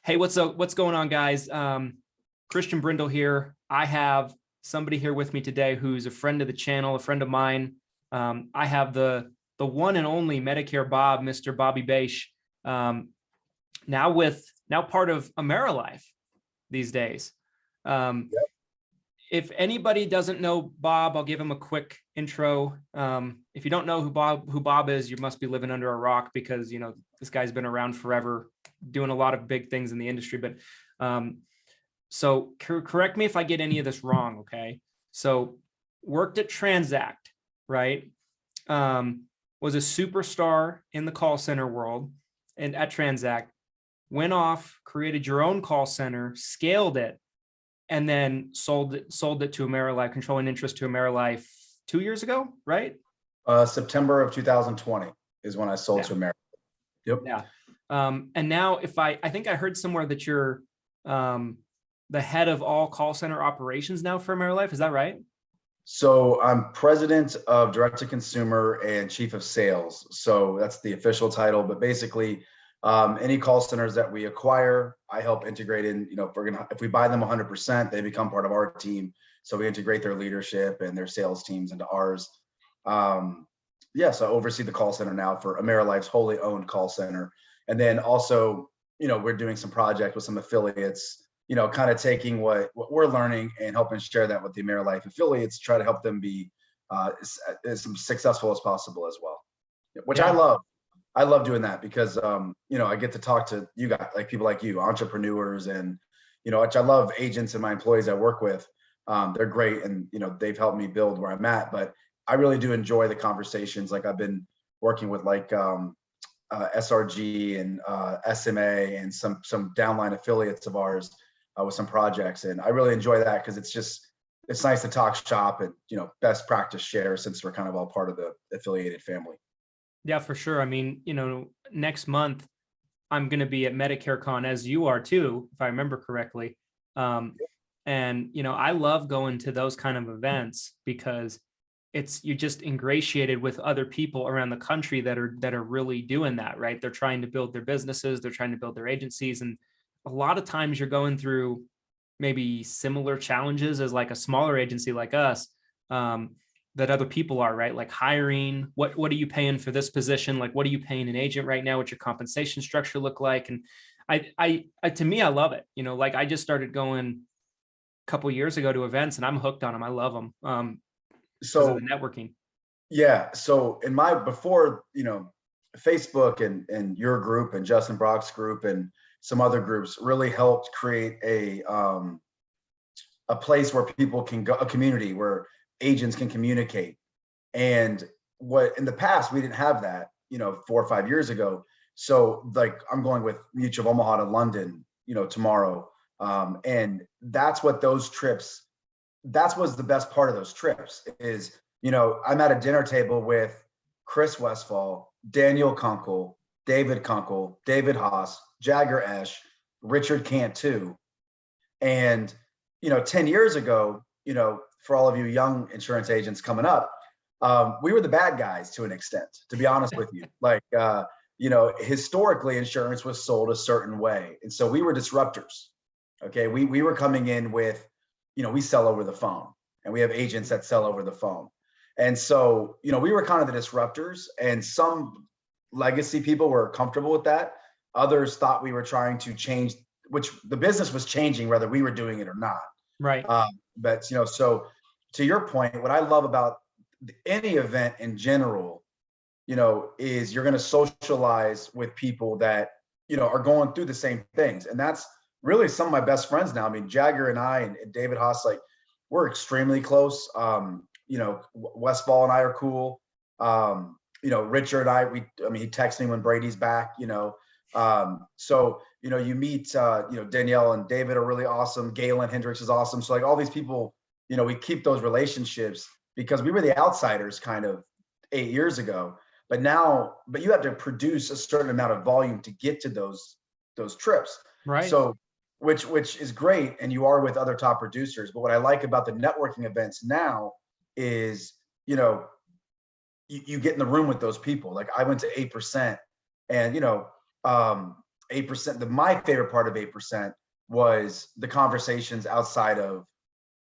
Hey, what's up? What's going on, guys? Christian Brindle here. I have somebody here with me today who's a friend of the channel, a friend of mine. I have the one and only Medicare Bob, Mr. Bobby Baish, now part of Amerilife these days. Yep. If anybody doesn't know Bob, I'll give him a quick intro. If you don't know who Bob is, you must be living under a rock, because this guy's been around forever, doing a lot of big things in the industry. But so correct me if I get any of this wrong, okay? So worked at Transact, right? Was a superstar in the call center world and at Transact, went off, created your own call center, scaled it, and then sold it to Amerilife, controlling interest to Amerilife 2 years ago, right? September of 2020 is when I sold to Amerilife. Yep. Yeah. And now I think I heard somewhere that you're the head of all call center operations now for Amerilife. Is that right? So I'm president of direct to consumer and chief of sales. So that's the official title, but basically any call centers that we acquire, I help integrate in. If we buy them 100%, they become part of our team. So we integrate their leadership and their sales teams into ours. So I oversee the call center now for Amerilife's wholly owned call center. And then also, we're doing some project with some affiliates, kind of taking what we're learning and helping share that with the Amerilife affiliates, try to help them be as successful as possible as well, which I love. I love doing that because, I get to talk to you guys, like people like you, entrepreneurs, and, which I love agents and my employees I work with. They're great. And, they've helped me build where I'm at, but I really do enjoy the conversations. Like I've been working with SRG and SMA and some downline affiliates of ours with some projects. And I really enjoy that because it's nice to talk shop and, best practice share, since we're kind of all part of the affiliated family. Yeah, for sure. I mean, next month I'm going to be at Medicare Con, as you are too, if I remember correctly. And, I love going to those kind of events because you're just ingratiated with other people around the country that are really doing that, right? They're trying to build their businesses, they're trying to build their agencies. And a lot of times you're going through maybe similar challenges as like a smaller agency like us, that other people are, right? Like hiring, what are you paying for this position? Like, what are you paying an agent right now? What's your compensation structure look like? And I to me, I love it. Like I just started going a couple years ago to events and I'm hooked on them. I love them. So the networking. Yeah. So before, Facebook and your group and Justin Brock's group and some other groups really helped create a place where people can go, a community where agents can communicate. And what in the past, we didn't have that, 4 or 5 years ago. So like I'm going with Mutual of Omaha to London, tomorrow. And that's what those trips, that was the best part of those trips is, I'm at a dinner table with Chris Westfall, Daniel Kunkel, David Kunkel, David Haas, Jagger Esch, Richard Cantu. And, 10 years ago, for all of you young insurance agents coming up, we were the bad guys to an extent, to be honest with you. Like, historically insurance was sold a certain way. And so we were disruptors. Okay. We were coming in with, we sell over the phone and we have agents that sell over the phone. And so, we were kind of the disruptors, and some legacy people were comfortable with that. Others thought we were trying to change, which the business was changing whether we were doing it or not. Right. But, so to your point, what I love about any event in general, is you're going to socialize with people that, are going through the same things. And that's really some of my best friends now. I mean, Jagger and I and David Haas, like we're extremely close. Westfall and I are cool. Richard and I, he texts me when Brady's back, so, you meet, Danielle and David are really awesome. Galen Hendricks is awesome. So like all these people, we keep those relationships because we were the outsiders kind of 8 years ago, but you have to produce a certain amount of volume to get to those trips. Right. So, which is great. And you are with other top producers. But what I like about the networking events now is, you get in the room with those people. Like I went to 8% and, 8%, my favorite part of 8% was the conversations outside of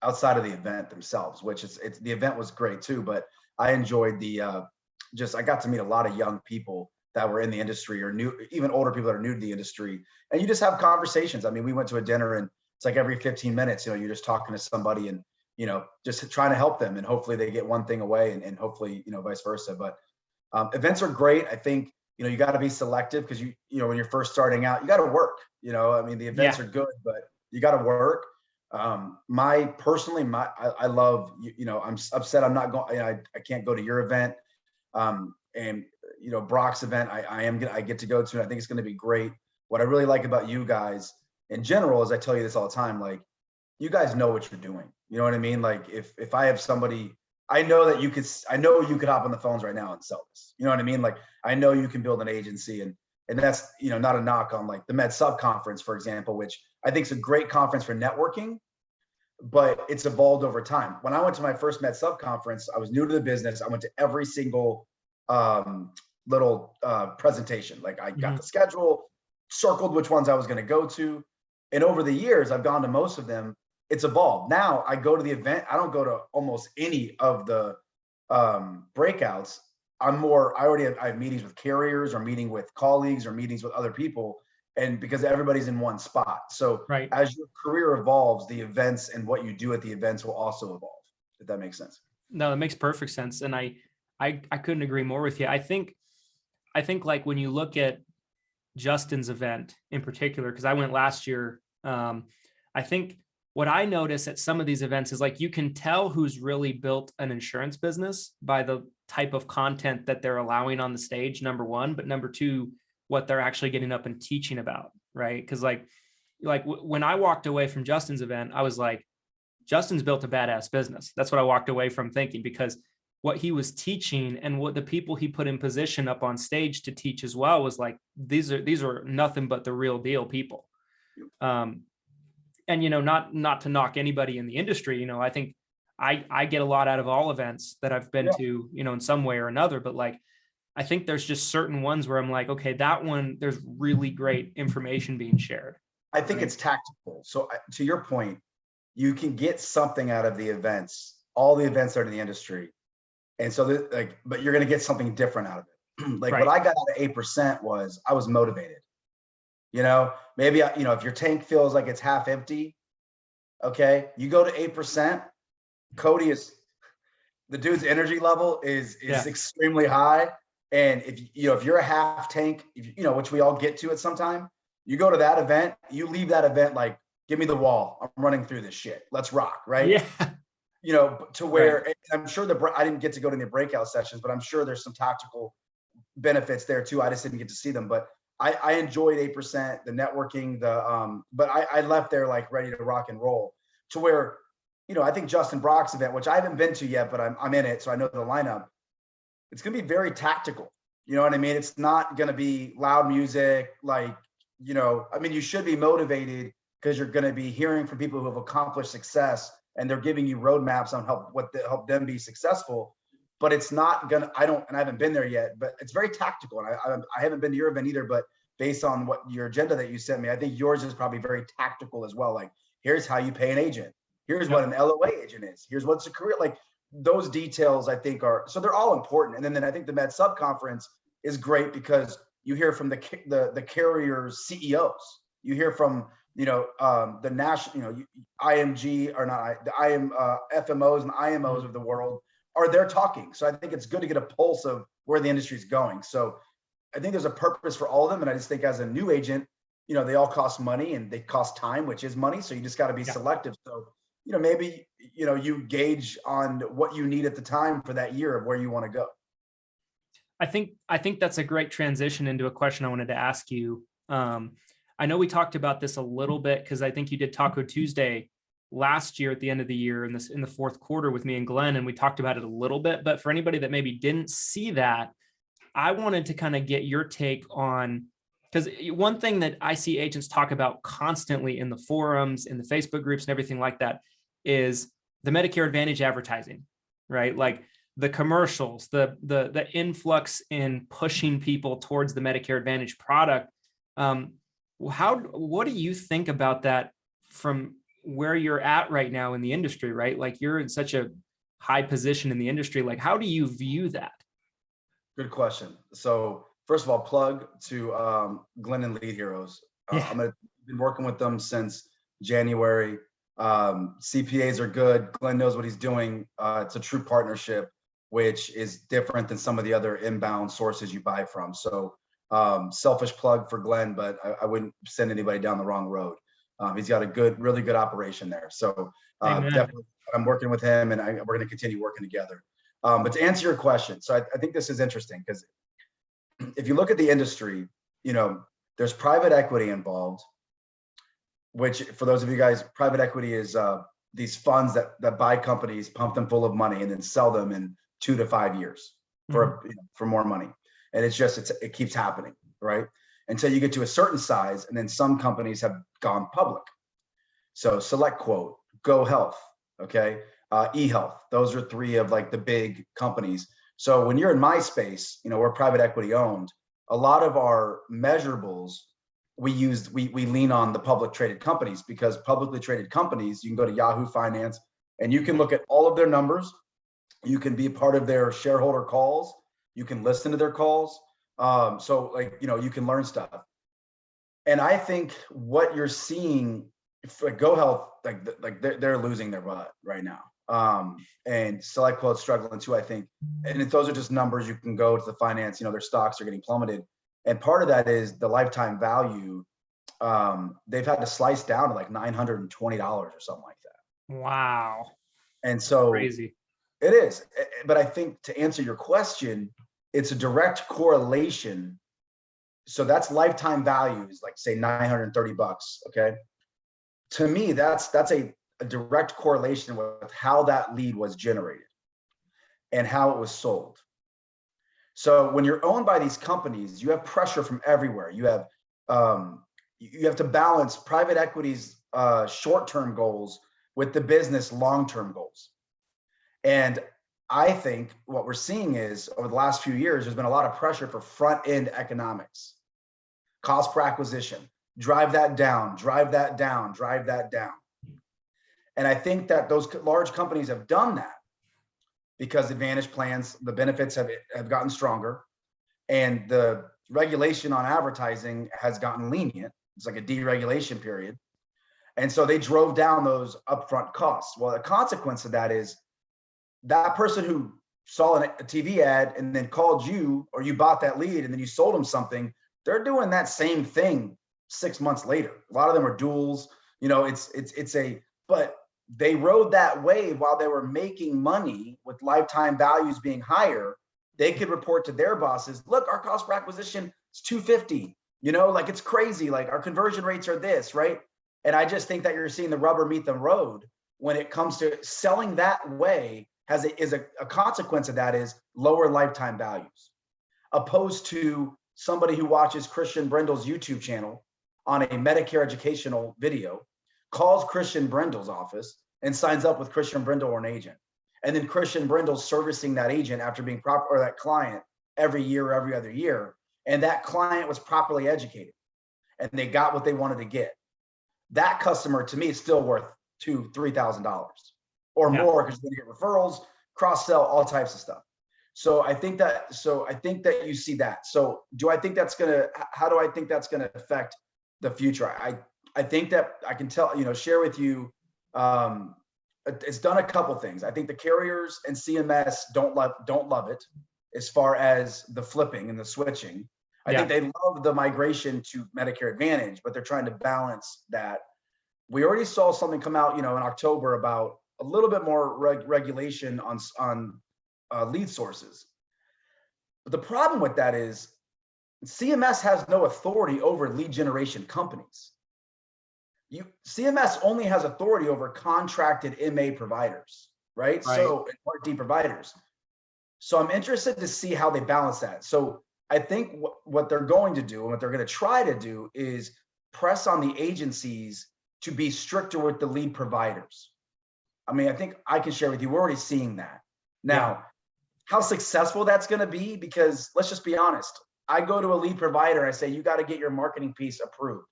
the event themselves, which it's the event was great too, but I enjoyed I got to meet a lot of young people that were in the industry or new, even older people that are new to the industry. And you just have conversations. I mean, we went to a dinner and it's like every 15 minutes, you're just talking to somebody and, just trying to help them, and hopefully they get one thing away, and hopefully, vice versa. But events are great. I think, you got to be selective because when you're first starting out, you got to work, I mean, the events are good, but you got to work. I love, I'm upset I'm not going, I can't go to your event. And Brock's event, I get to go to, and I think it's going to be great. What I really like about you guys in general is, I tell you this all the time, like, you guys know what you're doing. You know what I mean? Like, if I have somebody, I know you could hop on the phones right now and sell this. You know what I mean? Like, I know you can build an agency, and that's, not a knock on like the Med Sub conference, for example, which I think is a great conference for networking, but it's evolved over time. When I went to my first Med Sub conference, I was new to the business. I went to every single little presentation. Like, I got the schedule, circled which ones I was going to go to. And over the years, I've gone to most of them. It's evolved. Now I go to the event. I don't go to almost any of the breakouts. I have meetings with carriers, or meeting with colleagues, or meetings with other people. And because everybody's in one spot. So as your career evolves, the events and what you do at the events will also evolve, if that makes sense. No, that makes perfect sense. And I couldn't agree more with you. I think like when you look at Justin's event in particular, because I went last year, I think what I notice at some of these events is, like, you can tell who's really built an insurance business by the type of content that they're allowing on the stage, number one, but number two, what they're actually getting up and teaching about. Right. Because when I walked away from Justin's event, I was like, Justin's built a badass business. That's what I walked away from thinking, because what he was teaching and what the people he put in position up on stage to teach as well was like, these are nothing but the real deal people. And, not to knock anybody in the industry, I think I get a lot out of all events that I've been to, in some way or another, but like, I think there's just certain ones where I'm like, okay, that one, there's really great information being shared. I think it's tactical. So to your point, you can get something out of the events, all the events that are in the industry. And so but you're going to get something different out of it. What I got out of 8% was, I was motivated. Maybe, if your tank feels like it's half empty, okay, you go to 8%. Cody the dude's energy level is extremely high. And if you're a half tank, which we all get to at some time, you go to that event, you leave that event like, give me the wall. I'm running through this shit. Let's rock. Right. Yeah. To where I'm sure I didn't get to go to the breakout sessions, but I'm sure there's some tactical benefits there too. I just didn't get to see them, but I enjoyed 8%, the networking, but I left there like ready to rock and roll, to where, I think Justin Brock's event, which I haven't been to yet, but I'm in it, so I know the lineup. It's going to be very tactical. You know what I mean? It's not going to be loud music. Like, you should be motivated because you're going to be hearing from people who have accomplished success, and they're giving you roadmaps on help them be successful. But it's not gonna, I haven't been there yet, but it's very tactical. And I haven't been to your event either, but based on what your agenda that you sent me, I think yours is probably very tactical as well. Like, here's how you pay an agent. Here's what an LOA agent is. Here's what's a career. Like, those details I think so they're all important. And then I think the Med Sub conference is great because you hear from the carriers CEOs. You hear from, the national, IMG or not, the FMOs and IMOs of the world are there talking. So I think it's good to get a pulse of where the industry is going. So I think there's a purpose for all of them. And I just think as a new agent, they all cost money and they cost time, which is money. So you just got to be selective. So, maybe, you gauge on what you need at the time for that year of where you want to go. I think that's a great transition into a question I wanted to ask you. I know we talked about this a little bit because I think you did Taco Tuesday last year at the end of the year in the fourth quarter with me and Glenn, and we talked about it a little bit. But for anybody that maybe didn't see that, I wanted to kind of get your take on, because one thing that I see agents talk about constantly in the forums, in the Facebook groups and everything like that is the Medicare Advantage advertising, right? Like the commercials, the influx in pushing people towards the Medicare Advantage product. what do you think about that from where you're at right now in the industry, right? Like you're in such a high position in the industry. Like, how do you view that? Good question. So first of all, plug to Glenn and Lead Heroes. Yeah. Been working with them since January. CPAs are good. Glenn knows what he's doing. It's a true partnership, which is different than some of the other inbound sources you buy from. So selfish plug for Glenn, but I wouldn't send anybody down the wrong road. He's got a really good operation there. So definitely I'm working with him, and we're going to continue working together. But to answer your question, so I think this is interesting, because if you look at the industry, there's private equity involved, which for those of you guys, private equity is these funds that buy companies, pump them full of money, and then sell them in 2 to 5 years for more money. And it keeps happening, right? Until you get to a certain size, and then some companies have gone public. So SelectQuote, Go Health, okay, eHealth. Those are 3 of like the big companies. So when you're in my space, we're private equity owned. A lot of our measurables we lean on the public traded companies, because publicly traded companies, you can go to Yahoo Finance and you can look at all of their numbers. You can be a part of their shareholder calls. You can listen to their calls. So you can learn stuff. And I think what you're seeing for Go Health, they're losing their butt right now. And SelectQuote's struggling too, I think. And if those are just numbers, you can go to the finance, their stocks are getting plummeted. And part of that is the lifetime value. They've had to slice down to like $920 or something like that. Wow. And so crazy. It is. But I think to answer your question, it's a direct correlation. So that's lifetime values, like say $930. Okay. To me, that's a direct correlation with how that lead was generated and how it was sold. So when you're owned by these companies, you have pressure from everywhere. You have to balance private equity's short-term goals with the business long-term goals. And I think what we're seeing is over the last few years, there's been a lot of pressure for front-end economics, cost per acquisition, drive that down, drive that down, drive that down. And I think that those large companies have done that because Advantage plans, the benefits have gotten stronger, and the regulation on advertising has gotten lenient. It's like a deregulation period. And so they drove down those upfront costs. Well, the consequence of that is that person who saw a TV ad and then called you, or you bought that lead and then you sold them something, they're doing that same thing 6 months later. A lot of them are duals, but they rode that wave while they were making money with lifetime values being higher. They could report to their bosses, look, our cost per acquisition is 250, it's crazy. Like our conversion rates are this, right? And I just think that you're seeing the rubber meet the road when it comes to selling that way. A consequence of that is lower lifetime values, opposed to somebody who watches Christian Brindle's YouTube channel on a Medicare educational video, calls Christian Brindle's office and signs up with Christian Brindle or an agent. And then Christian Brindle's servicing that agent after being or that client every year or every other year. And that client was properly educated and they got what they wanted to get. That customer to me is still worth $2,000, $3,000 or more, because you're gonna get referrals, cross-sell, all types of stuff. So I think that you see that. So how do I think that's gonna affect the future? I think that I can share with you, it's done a couple things. I think the carriers and CMS don't love it as far as the flipping and the switching. I think they love the migration to Medicare Advantage, but they're trying to balance that. We already saw something come out, in October about a little bit more regulation on lead sources. But the problem with that is CMS has no authority over lead generation companies. CMS only has authority over contracted MA providers, right? So Part D providers. So I'm interested to see how they balance that. So I think what they're going to do and what they're going to try to do is press on the agencies to be stricter with the lead providers. I mean, I think I can share with you, we're already seeing that. Now, how successful that's going to be, because let's just be honest. I go to a lead provider, I say, you got to get your marketing piece approved.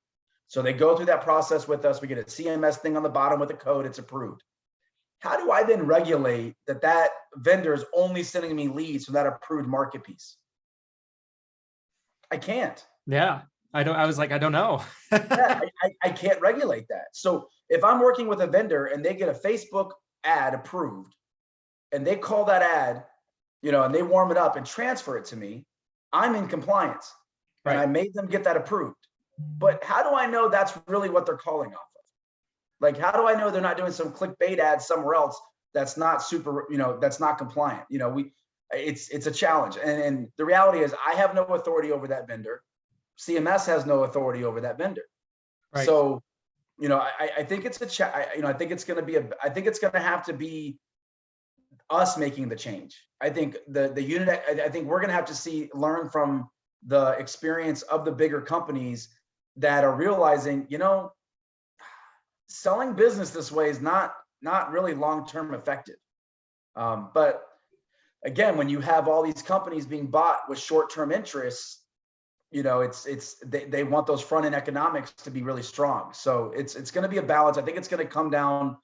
So they go through that process with us. We get a CMS thing on the bottom with a code, it's approved. How do I then regulate that vendor is only sending me leads from that approved market piece? I can't. Yeah. I was like, I don't know. Yeah, I can't regulate that. So if I'm working with a vendor and they get a Facebook ad approved and they call that ad, and they warm it up and transfer it to me, I'm in compliance. Right. And I made them get that approved. But how do I know that's really what they're calling off of? Like, how do I know they're not doing some clickbait ad somewhere else that's not that's not compliant? It's a challenge. And the reality is I have no authority over that vendor. CMS has no authority over that vendor. Right. So, I think it's I think it's going to have to be us making the change. I think the unit, I think we're going to have to learn from the experience of the bigger companies that are realizing, selling business this way is not really long-term effective. But again, when you have all these companies being bought with short-term interests, they want those front-end economics to be really strong. So it's going to be a balance. I think it's going to come down,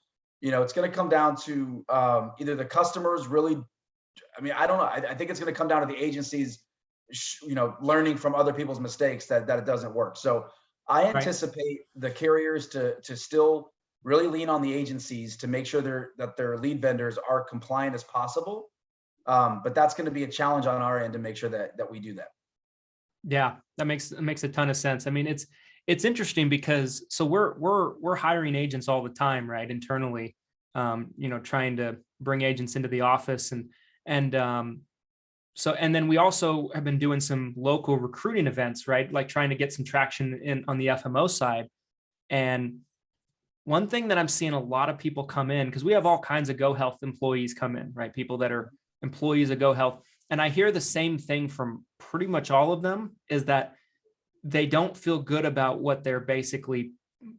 to either the customers really, I don't know. I think it's going to come down to the agencies, learning from other people's mistakes that it doesn't work. So I anticipate the carriers to still really lean on the agencies to make sure that their lead vendors are compliant as possible. But that's going to be a challenge on our end to make sure that we do that. Yeah, that makes a ton of sense. It's interesting because we're hiring agents all the time, right? Internally, trying to bring agents into the office and then we also have been doing some local recruiting events, right? Like trying to get some traction on the FMO side. And one thing that I'm seeing a lot of people come in, because we have all kinds of GoHealth employees come in, right? People that are employees of GoHealth. And I hear the same thing from pretty much all of them, is that they don't feel good about what they're basically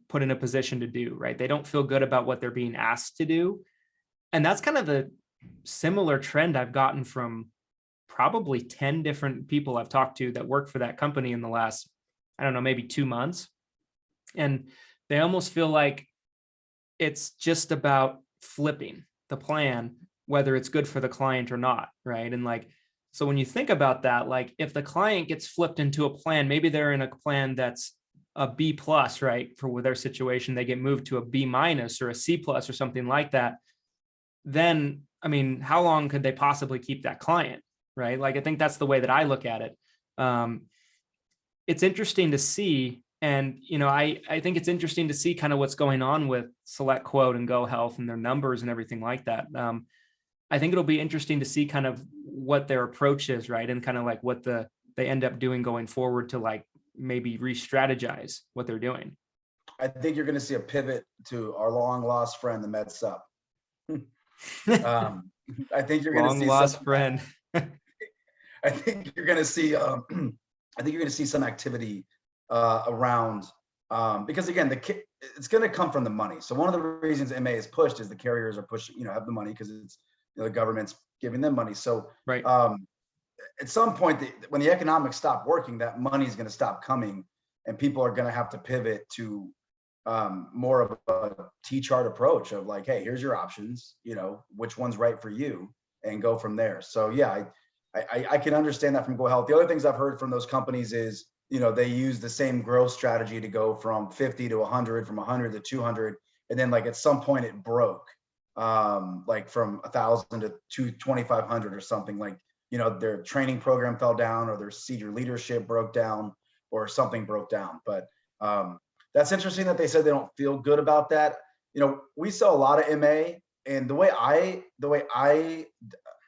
put in a position to do, right? They don't feel good about what they're being asked to do. And that's kind of the similar trend I've gotten from probably 10 different people I've talked to that work for that company in the last, I don't know, maybe 2 months. And they almost feel like it's just about flipping the plan, whether it's good for the client or not, right? And so when you think about that, if the client gets flipped into a plan, maybe they're in a plan that's a B plus, right? For their situation, they get moved to a B minus or a C plus or something like that. Then, how long could they possibly keep that client, right? I think that's the way that I look at it. It's interesting to see. And, I think it's interesting to see kind of what's going on with SelectQuote and GoHealth and their numbers and everything like that. I think it'll be interesting to see kind of what their approach is, right? And kind of what they end up doing going forward to maybe re-strategize what they're doing. I think you're going to see a pivot to our long lost friend, the Med Sup. I think you're going to see lost friend. I think you're going to see some activity around because again, it's going to come from the money. So one of the reasons MA is pushed is the carriers are pushing, have the money because it's the government's giving them money. So right. At some point, when the economics stop working, that money is going to stop coming, and people are going to have to pivot to more of a T-chart approach of hey, here's your options, which one's right for you, and go from there. So yeah, I can understand that from GoHealth. The other things I've heard from those companies is, they use the same growth strategy to go from 50 to 100, from 100 to 200. And then at some point it broke, from 1,000 to 2,500 or something. Their training program fell down, or their senior leadership broke down, or something broke down. But that's interesting that they said they don't feel good about that. We sell a lot of MA, and the way I don't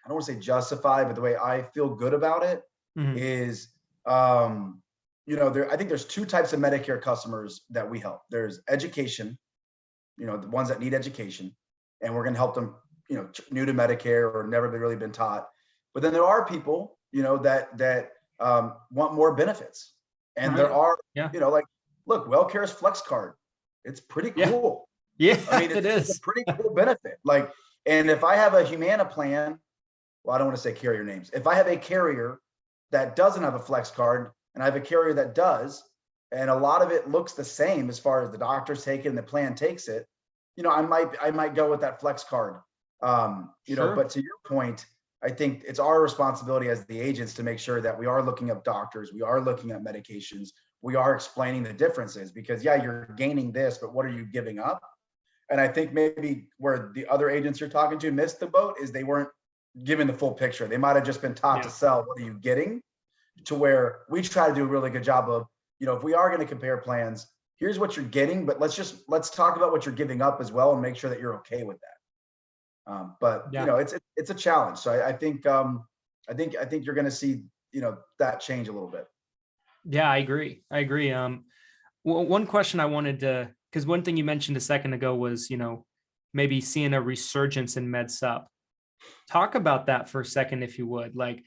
want to say justify, but the way I feel good about it is, I think there's two types of Medicare customers that we help. There's education, the ones that need education, and we're going to help them, new to Medicare or never really been taught. But then there are people, that want more benefits. And there are, look, WellCare's Flex Card. It's pretty cool. Yeah, it's a pretty cool benefit. And if I have a Humana plan, well, I don't want to say carrier names. If I have a carrier that doesn't have a Flex Card, and I have a carrier that does, and a lot of it looks the same as far as the doctors take it and the plan takes it, I might go with that flex card. Sure. But to your point, I think it's our responsibility as the agents to make sure that we are looking up doctors, we are looking at medications, we are explaining the differences, because yeah, you're gaining this, but what are you giving up? And I think maybe where the other agents you're talking to missed the boat is they weren't given the full picture. They might have just been taught to sell, what are you getting? To where we try to do a really good job of, if we are going to compare plans, here's what you're getting, but let's talk about what you're giving up as well and make sure that you're okay with that. But it's a challenge. So I think you're going to see, that change a little bit. Yeah, I agree. One question I wanted to, because one thing you mentioned a second ago was, maybe seeing a resurgence in med sup. Talk about that for a second, if you would. Like,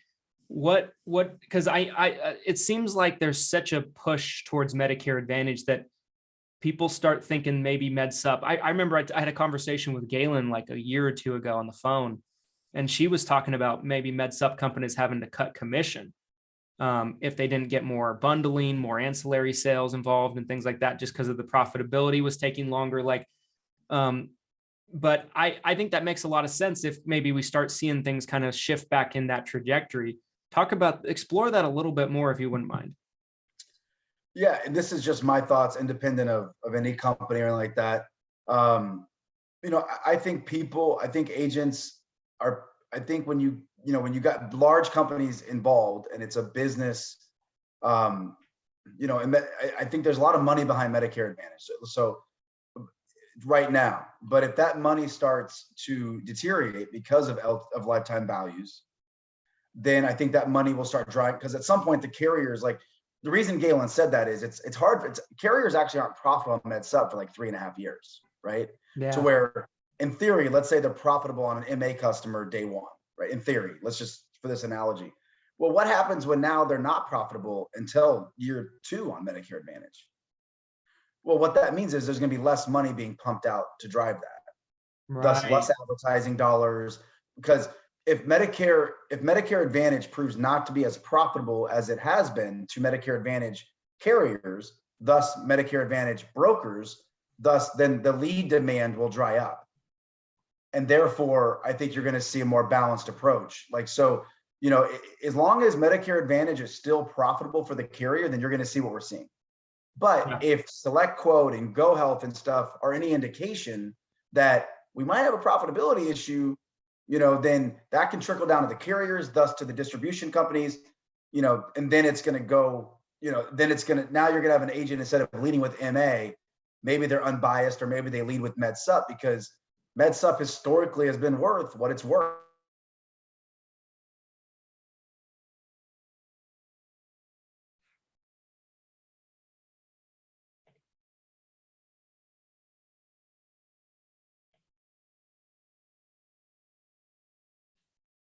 what? Because it seems like there's such a push towards Medicare Advantage that people start thinking maybe med sup. I remember I had a conversation with Galen like a year or two ago on the phone, and she was talking about maybe med sup companies having to cut commission if they didn't get more bundling, more ancillary sales involved and things like that, just because of the profitability was taking longer. But I think that makes a lot of sense if maybe we start seeing things kind of shift back in that trajectory. Explore that a little bit more if you wouldn't mind. Yeah, and this is just my thoughts, independent of any company or anything like that. I think agents are, I think when you got large companies involved and it's a business, and I think there's a lot of money behind Medicare Advantage. So right now, but if that money starts to deteriorate because of lifetime values, then I think that money will start drying, because at some point the carriers, like, the reason Galen said that is it's hard. Carriers actually aren't profitable on med sup for like 3.5 years, right? Yeah. To where, in theory, let's say they're profitable on an MA customer day one, right? In theory, let's just, for this analogy. Well, what happens when now they're not profitable until year 2 on Medicare Advantage? Well, what that means is there's going to be less money being pumped out to drive that, thus less advertising dollars. Because if Medicare Advantage proves not to be as profitable as it has been to Medicare Advantage carriers, thus Medicare Advantage brokers, then the lead demand will dry up. And therefore, I think you're going to see a more balanced approach. As long as Medicare Advantage is still profitable for the carrier, then you're going to see what we're seeing. But if SelectQuote and GoHealth and stuff are any indication that we might have a profitability issue, then that can trickle down to the carriers, thus to the distribution companies, and then it's going to go, now you're going to have an agent, instead of leading with MA, maybe they're unbiased, or maybe they lead with med sup, because med sup historically has been worth what it's worth.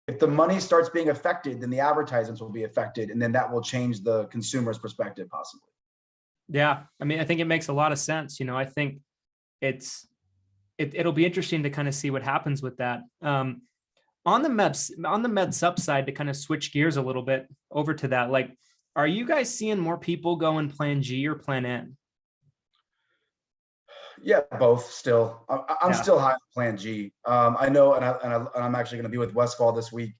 If the money starts being affected, then the advertisements will be affected, and then that will change the consumer's perspective possibly. Yeah, I mean, I think it makes a lot of sense. I think it'll be interesting to kind of see what happens with that. On the med sup side, to kind of switch gears a little bit over to that, like, are you guys seeing more people go in Plan G or Plan N? Yeah, both still. I'm still high on Plan G. I know, and I'm actually going to be with Westfall this week.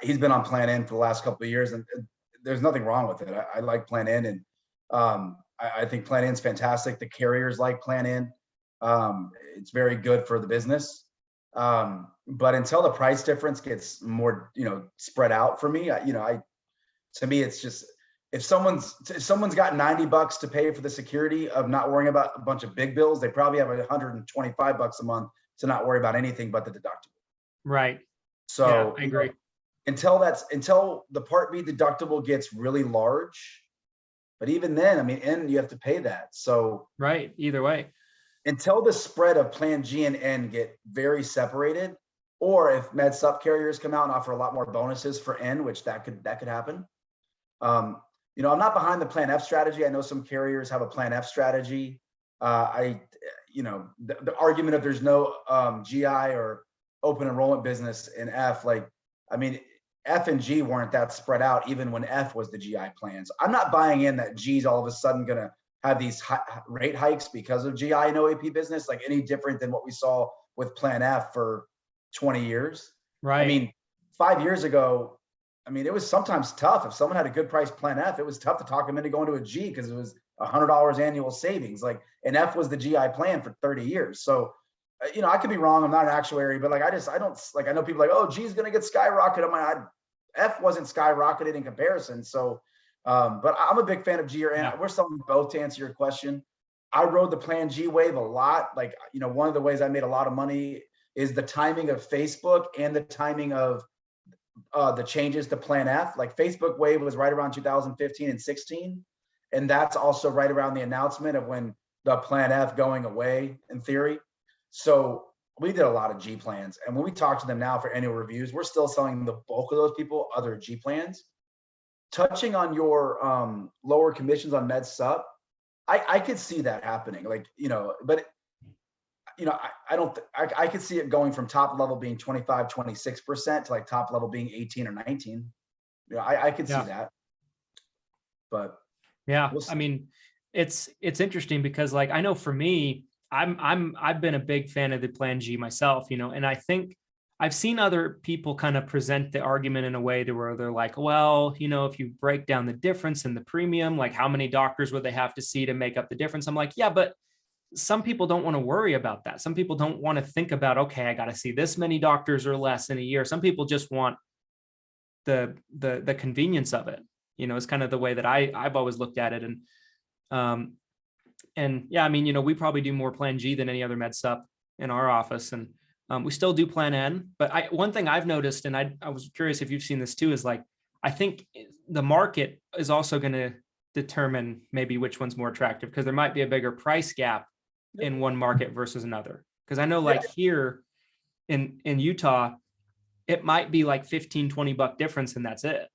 He's been on Plan N for the last couple of years, and there's nothing wrong with it. I like Plan N, and I think Plan N is fantastic. The carriers like Plan N. It's very good for the business. But until the price difference gets more, spread out for me, to me, it's just, if someone's got $90 to pay for the security of not worrying about a bunch of big bills, they probably have $125 a month to not worry about anything but the deductible. Right. So I agree. Until the Part B deductible gets really large, but even then, I mean, and you have to pay that. So right. Either way, until the spread of Plan G and N get very separated, or if med sup carriers come out and offer a lot more bonuses for N, which that could happen. I'm not behind the Plan F strategy. I know some carriers have a Plan F strategy. The argument of there's no GI or open enrollment business in F, F and G weren't that spread out even when F was the GI plans. I'm not buying in that G's all of a sudden going to have these rate hikes because of GI and OAP business, like any different than what we saw with Plan F for 20 years. Right. I mean, 5 years ago, I mean, it was sometimes tough. If someone had a good price Plan F, it was tough to talk them into going to a G because it was $100 annual savings. Like an F was the GI plan for 30 years. So, I could be wrong. I'm not an actuary, but like, I don't like, I know people like, oh, G is going to get skyrocketed. I'm like, F wasn't skyrocketed in comparison. So, but I'm a big fan of G or N. Yeah. We're selling both to answer your question. I rode the Plan G wave a lot. Like, one of the ways I made a lot of money is the timing of Facebook and the timing of the changes to Plan F. Like Facebook wave was right around 2015 and 16. And that's also right around the announcement of when the Plan F going away in theory. So we did a lot of G plans. And when we talk to them now for annual reviews, we're still selling the bulk of those people other G plans. Touching on your lower commissions on Med Sup, I could see that happening. Like, but I could see it going from top level being 25, 26% to like top level being 18 or 19. I could see that. But yeah, I mean, it's interesting because like, I know for me, I've been a big fan of the Plan G myself, and I think I've seen other people kind of present the argument in a way to where they're like, well, if you break down the difference in the premium, like how many doctors would they have to see to make up the difference? I'm like, yeah, but some people don't want to worry about that. Some people don't want to think about, okay, I got to see this many doctors or less in a year. Some people just want the convenience of it. It's kind of the way that I've always looked at it. And yeah, I mean, we probably do more Plan G than any other Med Sup in our office. And we still do Plan N. But one thing I've noticed, and I was curious if you've seen this too, is like, I think the market is also going to determine maybe which one's more attractive because there might be a bigger price gap in one market versus another. Because I know like here in Utah, it might be like $15-20 difference and that's it.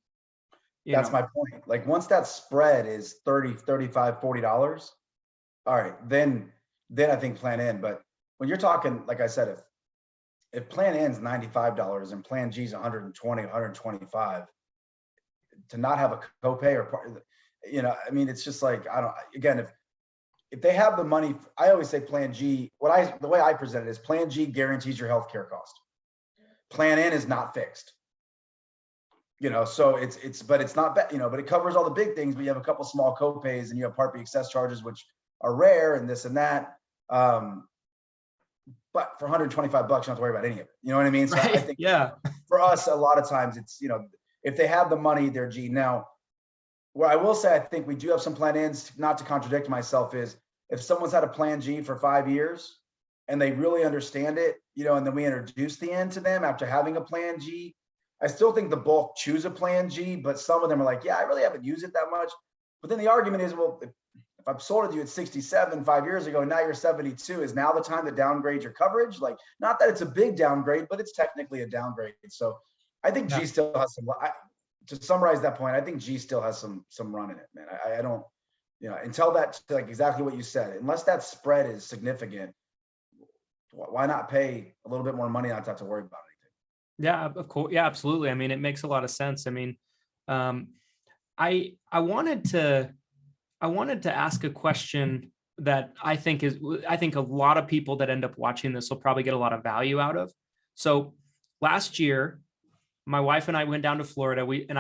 That's my point. Like once that spread is $30, $35, $40, all right, then I think Plan N. But when you're talking, like I said, if Plan N is $95 and Plan G is 120, 125, to not have a copay or, I mean, it's just like, again, if they have the money, I always say Plan G, the way I present it is Plan G guarantees your healthcare cost. Plan N is not fixed. So but it's not, but it covers all the big things, but you have a couple small copays and you have Part B excess charges, which are rare and this and that. But for $125, you don't have to worry about any of it. You know what I mean? So right. I think for us, a lot of times it's, if they have the money, they're G. Now, what I will say, I think we do have some Plan Ns, not to contradict myself, is if someone's had a Plan G for 5 years and they really understand it, and then we introduce the N to them after having a Plan G, I still think the bulk choose a Plan G, but some of them are like, yeah, I really haven't used it that much. But then the argument is, well, if I've sold it to you at 67 5 years ago, and now you're 72, is now the time to downgrade your coverage? Like, not that it's a big downgrade, but it's technically a downgrade. So I think G still has some, to summarize that point, I think G still has some run in it, man. I don't, until that, like exactly what you said, unless that spread is significant, why not pay a little bit more money not to have to worry about anything? Yeah, of course. Yeah, absolutely. I mean, it makes a lot of sense. I mean, I wanted to ask a question that I think a lot of people that end up watching this will probably get a lot of value out of. So last year, my wife and I went down to Florida. You and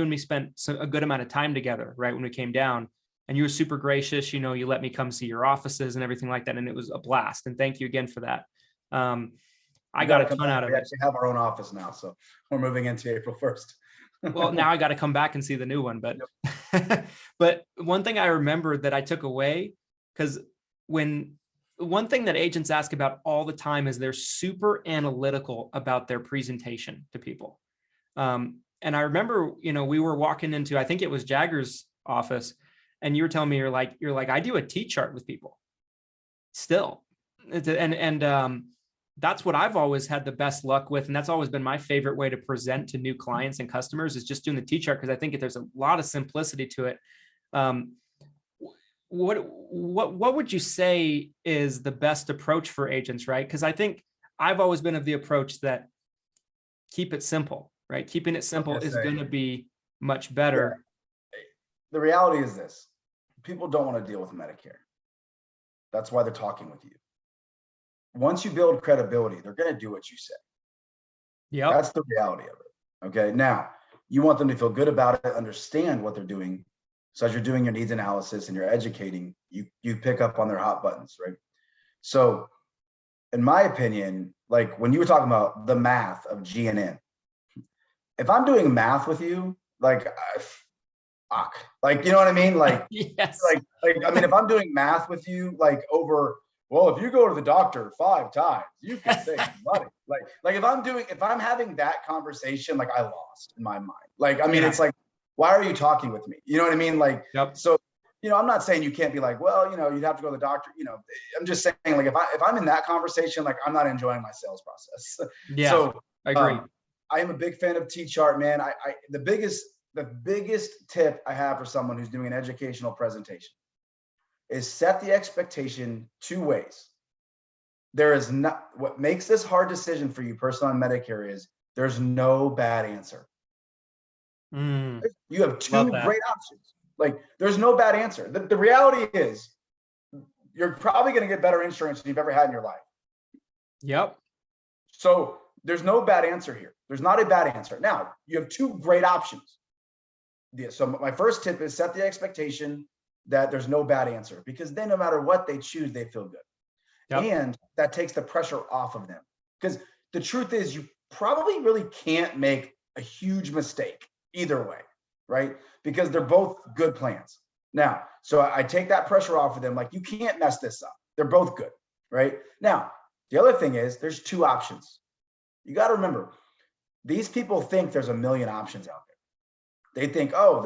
me spent a good amount of time together, right? When we came down, and you were super gracious, you let me come see your offices and everything like that. And it was a blast. And thank you again for that. I got a ton out of it. We actually have our own office now, so we're moving into April 1st. Well, now I got to come back and see the new one. But, but one thing I remember that I took away, because one thing that agents ask about all the time is they're super analytical about their presentation to people. And I remember, we were walking into, I think it was Jagger's office, and you were telling me, you're like, I do a T-chart with people still. And that's what I've always had the best luck with. And that's always been my favorite way to present to new clients and customers, is just doing the T-chart, because I think there's a lot of simplicity to it. What would you say is the best approach for agents, right? Because I think I've always been of the approach that keep it simple, right? Keeping it simple is going to be much better. Yeah. The reality is this: people don't want to deal with Medicare. That's why they're talking with you. Once you build credibility, they're going to do what you say. Yep. That's the reality of it. Okay. Now, you want them to feel good about it, understand what they're doing. So as you're doing your needs analysis and you're educating, you pick up on their hot buttons, right? So in my opinion, like when you were talking about the math of GNN, if I'm doing math with you, like, fuck, like, you know what I mean? Like, yes. I mean, if I'm doing math with you, like over, well, if you go to the doctor 5 times, you can save money. Like if I'm having that conversation, like I lost in my mind. Like, I mean, it's like, why are you talking with me? You know what I mean? Like, so, you know, I'm not saying you can't be like, well, you know, you'd have to go to the doctor. You know, I'm just saying, like, if I'm in that conversation, like, I'm not enjoying my sales process. Yeah, so I agree. I am a big fan of T-chart, man. The biggest tip I have for someone who's doing an educational presentation is set the expectation 2 ways. There is not, what makes this hard decision for you personally on Medicare is there's no bad answer. You have 2 great options. Like, there's no bad answer. The reality is you're probably going to get better insurance than you've ever had in your life. Yep. So there's no bad answer here. There's not a bad answer. Now, you have 2 great options. Yeah, so my first tip is set the expectation that there's no bad answer, because then no matter what they choose, they feel good. Yep. And that takes the pressure off of them. Because the truth is you probably really can't make a huge mistake either way, right? Because they're both good plans. Now, so I take that pressure off of them. Like, you can't mess this up. They're both good, right? Now, the other thing is there's 2 options. You got to remember, these people think there's a million options out there. They think, oh,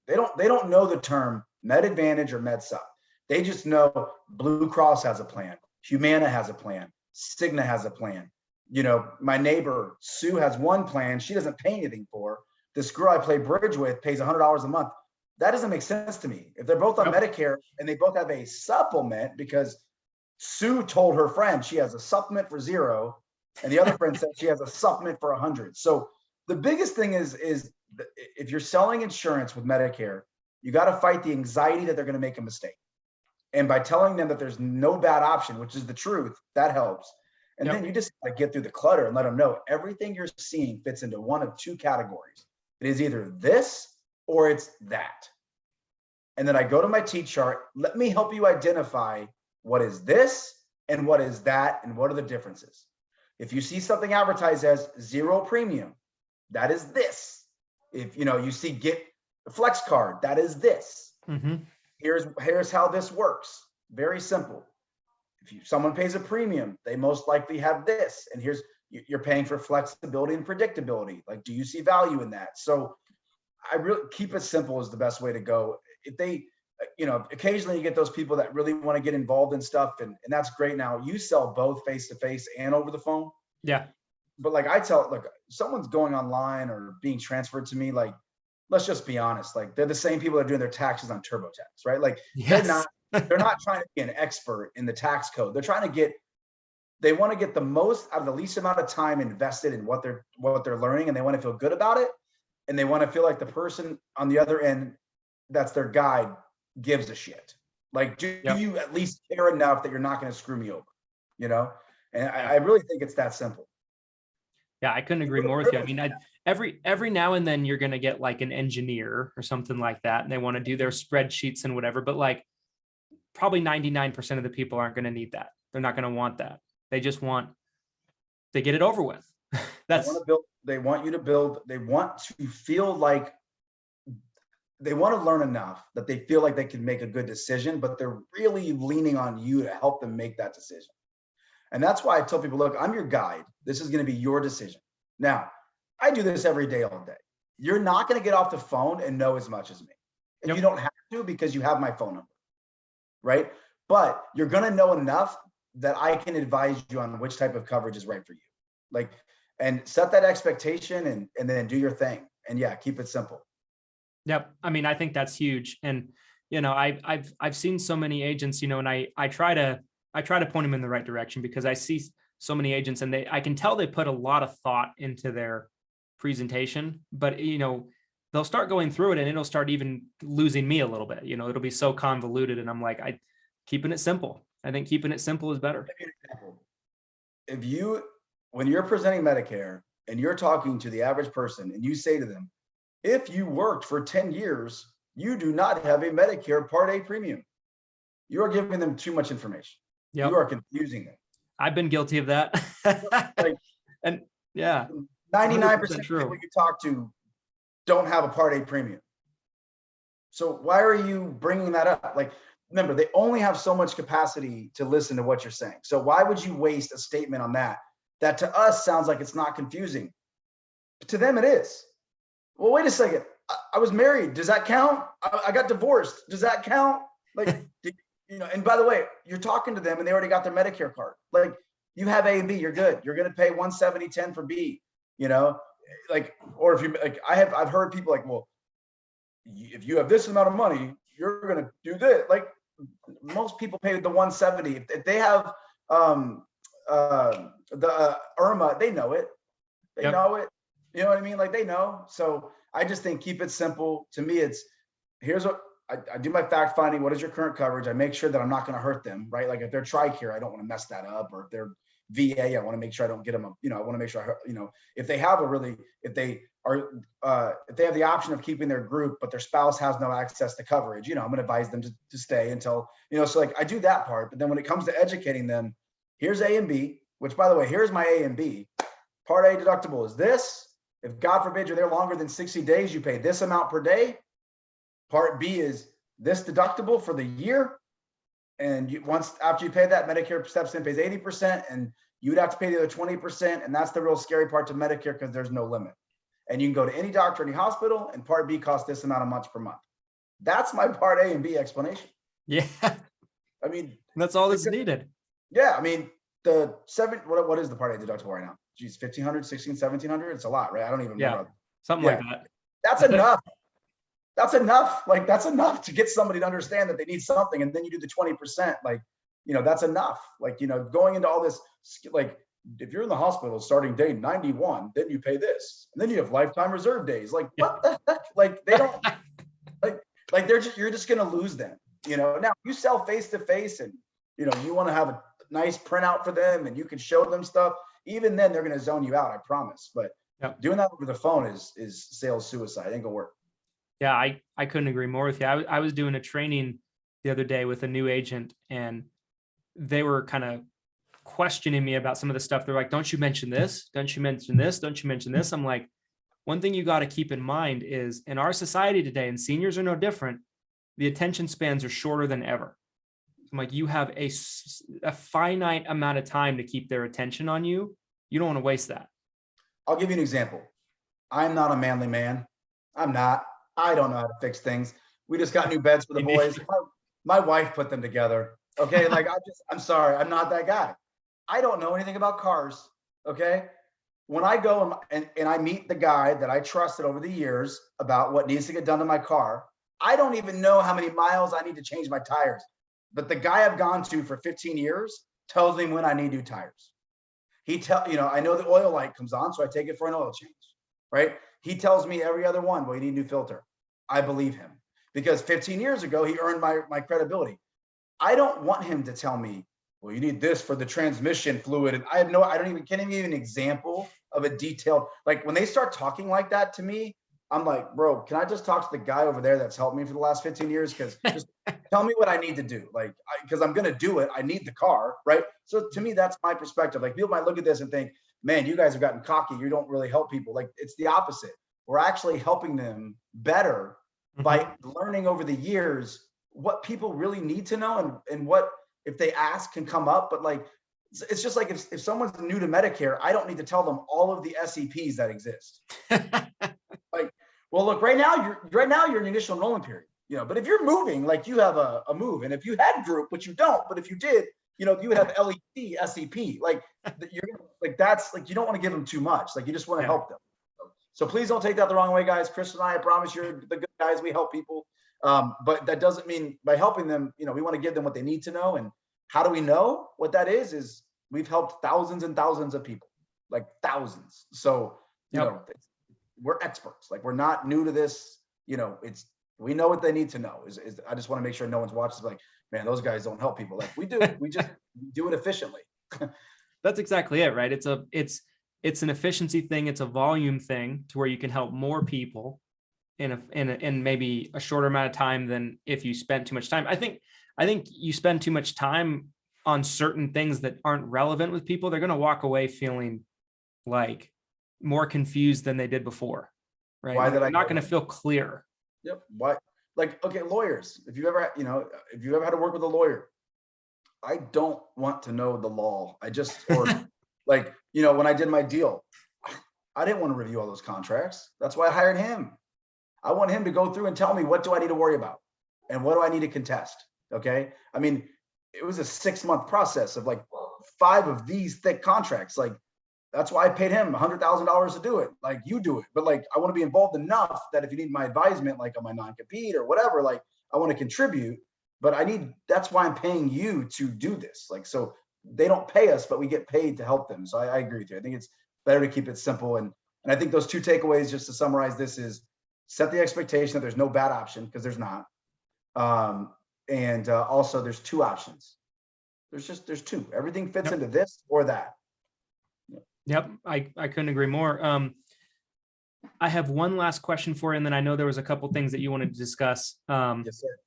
they don't know the term Med Advantage or Med Sup. They just know Blue Cross has a plan. Humana has a plan. Cigna has a plan. You know, my neighbor, Sue, has one plan she doesn't pay anything for. This girl I play bridge with pays $100 a month. That doesn't make sense to me. If they're both on Medicare and they both have a supplement, because Sue told her friend she has a supplement for 0, and the other friend said she has a supplement for 100. So the biggest thing is if you're selling insurance with Medicare, you got to fight the anxiety that they're going to make a mistake. And by telling them that there's no bad option, which is the truth, that helps. And then you just get through the clutter and let them know everything you're seeing fits into one of 2 categories. It is either this or it's that. And then I go to my T-chart. Let me help you identify what is this and what is that and what are the differences. If you see something advertised as 0 premium, that is this. If you see get a flex card, that is this. Mm-hmm. Here's how this works. Very simple. If someone pays a premium, they most likely have this. And you're paying for flexibility and predictability. Like, do you see value in that? So I really keep it simple is the best way to go. If they, occasionally you get those people that really want to get involved in stuff, and that's great. Now you sell both face-to-face and over the phone. Yeah. But like I tell, look, someone's going online or being transferred to me, like, let's just be honest. Like, they're the same people that are doing their taxes on TurboTax, right? Like, they're not trying to be an expert in the tax code. They want to get the most out of the least amount of time invested in what they're learning, and they want to feel good about it. And they want to feel like the person on the other end, that's their guide, gives a shit. Like, do you at least care enough that you're not going to screw me over? And I really think it's that simple. Yeah, I couldn't agree more with you. I mean, every now and then you're going to get like an engineer or something like that, and they want to do their spreadsheets and whatever, but like probably 99% of the people aren't going to need that. They're not going to want that. They just want to get it over with. They want you to build. They want to feel like they want to learn enough that they feel like they can make a good decision, but they're really leaning on you to help them make that decision. And that's why I tell people, look, I'm your guide. This is going to be your decision. Now, I do this every day, all day. You're not going to get off the phone and know as much as me. And you don't have to, because you have my phone number, right? But you're going to know enough that I can advise you on which type of coverage is right for you. Like, and set that expectation and then do your thing. And keep it simple. Yep. I mean, I think that's huge. And, I've seen so many agents, and I try to point them in the right direction, because I see so many agents and I can tell they put a lot of thought into their presentation, but they'll start going through it and it'll start even losing me a little bit. You know, it'll be so convoluted, and I'm like, keeping it simple. I think keeping it simple is better. If you, when you're presenting Medicare and you're talking to the average person and you say to them, if you worked for 10 years, you do not have a Medicare Part A premium. You are giving them too much information. Yep. You are confusing them. I've been guilty of that. And yeah, 99% of people you talk to don't have a Part A premium. So why are you bringing that up? Like, remember, they only have so much capacity to listen to what you're saying. So why would you waste a statement on that to us sounds like it's not confusing? But to them, it is. Well, wait a second. I was married. Does that count? I got divorced. Does that count? Like, you know, and by the way, you're talking to them and they already got their Medicare card. Like, you have A and B, you're good. You're going to pay 170.10 for B, you know, like, or if you like, I've heard people like, well, if you have this amount of money, you're going to do this. Like, most people pay the 170. If they have the IRMA, they know it. They know it. You know what I mean? Like, they know. So I just think keep it simple. To me, it's here's what I do my fact finding. What is your current coverage? I make sure that I'm not going to hurt them, right? Like if they're TRICARE, I don't want to mess that up. Or if they're VA, I want to make sure I don't get them, you know, I want to make sure, you know, if they have if they have the option of keeping their group, but their spouse has no access to coverage, you know, I'm going to advise them to stay until, you know, so like I do that part. But then when it comes to educating them, here's A and B, which by the way, here's my A and B. Part A deductible is this. If God forbid you're there longer than 60 days, you pay this amount per day. Part B is this deductible for the year. And once after you pay that, Medicare steps in, pays 80%, and you would have to pay the other 20%. And that's the real scary part to Medicare because there's no limit. And you can go to any doctor, any hospital, and Part B costs this amount of months per month. That's my Part A and B explanation. Yeah. I mean, that's all that's needed. Yeah. I mean, what is the Part A deductible right now? Geez, 1,500, 1,600, 1,700. It's a lot, right? I don't even remember. Something like that. That's enough. That's enough. Like, that's enough to get somebody to understand that they need something. And then you do the 20%, like, you know, that's enough. Like, you know, going into all this, like, if you're in the hospital starting day 91, then you pay this. And then you have lifetime reserve days. Like, what the heck? Like, they don't, like you're just going to lose them. You know, now you sell face to face and, you know, you want to have a nice printout for them and you can show them stuff. Even then they're going to zone you out, I promise. But doing that over the phone is sales suicide. It ain't gonna work. Yeah, I couldn't agree more with you. I was doing a training the other day with a new agent, and they were kind of questioning me about some of the stuff. They're like, don't you mention this? Don't you mention this? Don't you mention this? I'm like, one thing you got to keep in mind is in our society today, and seniors are no different, the attention spans are shorter than ever. I'm like, you have a finite amount of time to keep their attention on you. You don't want to waste that. I'll give you an example. I'm not a manly man. I'm not. I don't know how to fix things. We just got new beds for the boys. My wife put them together. Okay. Like, I'm sorry. I'm not that guy. I don't know anything about cars. Okay. When I go and I meet the guy that I trusted over the years about what needs to get done to my car, I don't even know how many miles I need to change my tires. But the guy I've gone to for 15 years tells me when I need new tires. I know the oil light comes on, so I take it for an oil change, right? He tells me every other one, well, you need a new filter. I believe him because 15 years ago, he earned my credibility. I don't want him to tell me, well, you need this for the transmission fluid. And can't even give me an example of a detailed, like when they start talking like that to me, I'm like, bro, can I just talk to the guy over there that's helped me for the last 15 years? Because just tell me what I need to do. Like, because I'm going to do it. I need the car, right? So to me, that's my perspective. Like people might look at this and think, man, you guys have gotten cocky. You don't really help people. Like it's the opposite. We're actually helping them better by learning over the years what people really need to know and what, if they ask, can come up. But like, it's just like if someone's new to Medicare, I don't need to tell them all of the SEPs that exist. Like, well, look, right now you're in your initial enrollment period, you know, but if you're moving, like you have a move, and if you had group, which you don't, but if you did, you know, you would have LEC, SEP, like you're like, that's like, you don't want to give them too much. Like you just want to help them. So please don't take that the wrong way, guys. Chris and I promise you're the good guys. We help people. But that doesn't mean by helping them, you know, we want to give them what they need to know. And how do we know what that is we've helped thousands and thousands of people, like thousands. So, you know, we're experts. Like, we're not new to this. We know what they need to know. I just want to make sure no one's watching like, man, those guys don't help people. Like, we do. We just do it efficiently. That's exactly it, right? It's an efficiency thing. It's a volume thing to where you can help more people in maybe a shorter amount of time than if you spent too much time. I think you spend too much time on certain things that aren't relevant with people. They're going to walk away feeling like more confused than they did before, right? Why did They're not going to feel clear. Yep. Why? Like, okay, lawyers. If you ever had to work with a lawyer, I don't want to know the law. Like, when I did my deal, I didn't want to review all those contracts. That's why I hired him. I want him to go through and tell me, what do I need to worry about? And what do I need to contest? Okay. I mean, it was a 6-month process of like 5 of these thick contracts. Like, that's why I paid him $100,000 to do it. Like, you do it. But like, I want to be involved enough that if you need my advisement, like on my non-compete or whatever, like, I want to contribute, but that's why I'm paying you to do this. Like, so they don't pay us, but we get paid to help them. So I agree with you. I think it's better to keep it simple. And I think those 2 takeaways, just to summarize this, is set the expectation that there's no bad option, because there's not. And also there's 2 options. There's 2. Everything fits into this or that. Yep. I couldn't agree more. I have one last question for you, and then I know there was a couple things that you wanted to discuss. Yes, sir.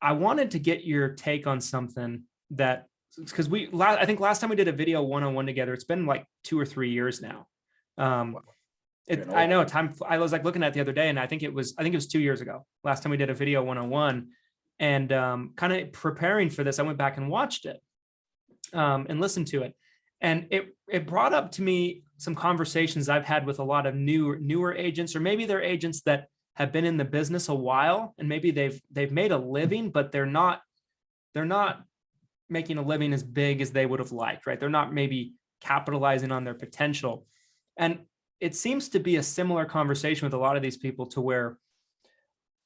I wanted to get your take on something that, because I think last time we did a video one-on-one together, it's been like 2 or 3 years now. I know time. I was like looking at it the other day, and I think it was 2 years ago last time we did a video one-on-one, and kind of preparing for this, I went back and watched it and listened to it, and it brought up to me some conversations I've had with a lot of newer agents, or maybe they're agents that have been in the business a while, and maybe they've made a living, but they're not making a living as big as they would have liked, right? They're not maybe capitalizing on their potential. And it seems to be a similar conversation with a lot of these people, to where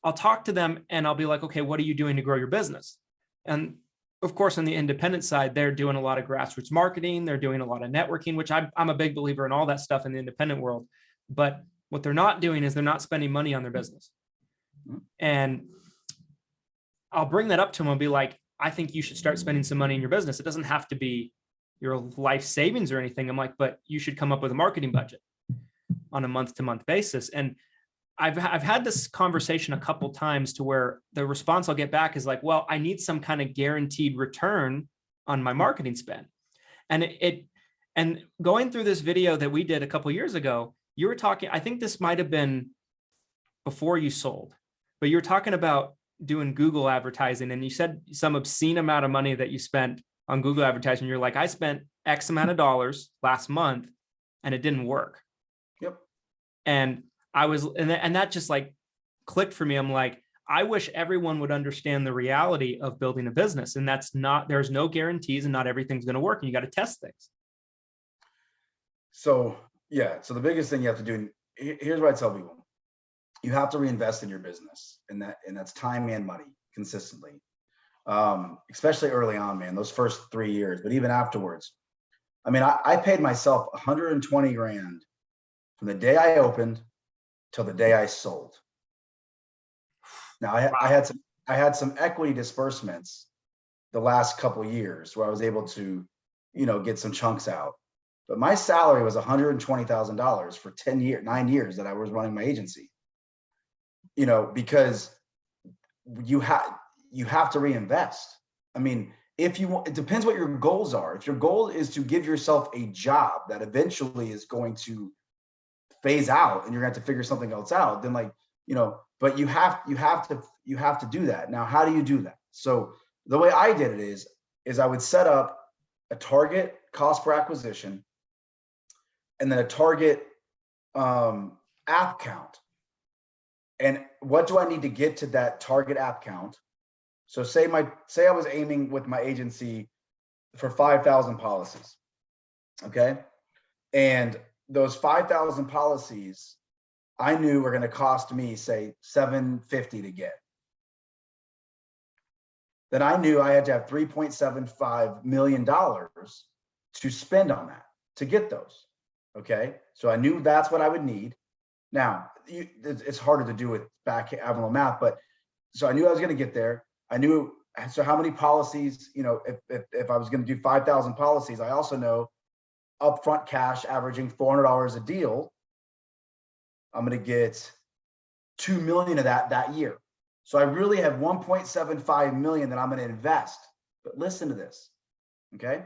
I'll talk to them and I'll be like, okay, what are you doing to grow your business? And of course, on the independent side, they're doing a lot of grassroots marketing. They're doing a lot of networking, which I'm a big believer in all that stuff in the independent world. But what they're not doing is they're not spending money on their business. And I'll bring that up to them and be like, I think you should start spending some money in your business. It doesn't have to be your life savings or anything. I'm like, but you should come up with a marketing budget on a month-to-month basis. And I've had this conversation a couple times, to where the response I'll get back is like, well, I need some kind of guaranteed return on my marketing spend. And going through this video that we did a couple years ago, you were talking, I think this might've been before you sold, but you were talking about doing Google advertising, and you said some obscene amount of money that you spent on Google advertising. You're like, I spent X amount of dollars last month and it didn't work. Yep. And that just like clicked for me. I'm like, I wish everyone would understand the reality of building a business. And there's no guarantees, and not everything's going to work, and you got to test things. So, yeah. So the biggest thing you have to do, here's what I tell people: you have to reinvest in your business, and that's time and money consistently. Especially early on, man, those first 3 years, but even afterwards. I mean, I paid myself 120 grand from the day I opened till the day I sold. Now I had some equity disbursements the last couple of years where I was able to, get some chunks out. But my salary was $120,000 for 9 years that I was running my agency. Because you have to reinvest. I mean, it depends what your goals are. If your goal is to give yourself a job that eventually is going to phase out and you're going to have to figure something else out, then but you have to do that. Now, how do you do that? So the way I did it is I would set up a target cost per acquisition, and then a target app count. And what do I need to get to that target app count? So say I was aiming with my agency for 5,000 policies. Okay. And those 5,000 policies I knew were going to cost me, say, $750 to get. Then I knew I had to have $3.75 million to spend on that to get those. Okay. So I knew that's what I would need. Now, it's harder to do with back envelope math, but so I knew I was going to get there. I knew, so how many policies, if I was going to do 5,000 policies, I also know upfront cash averaging $400 a deal, I'm going to get 2 million of that year. So I really have 1.75 million that I'm going to invest. But listen to this, okay?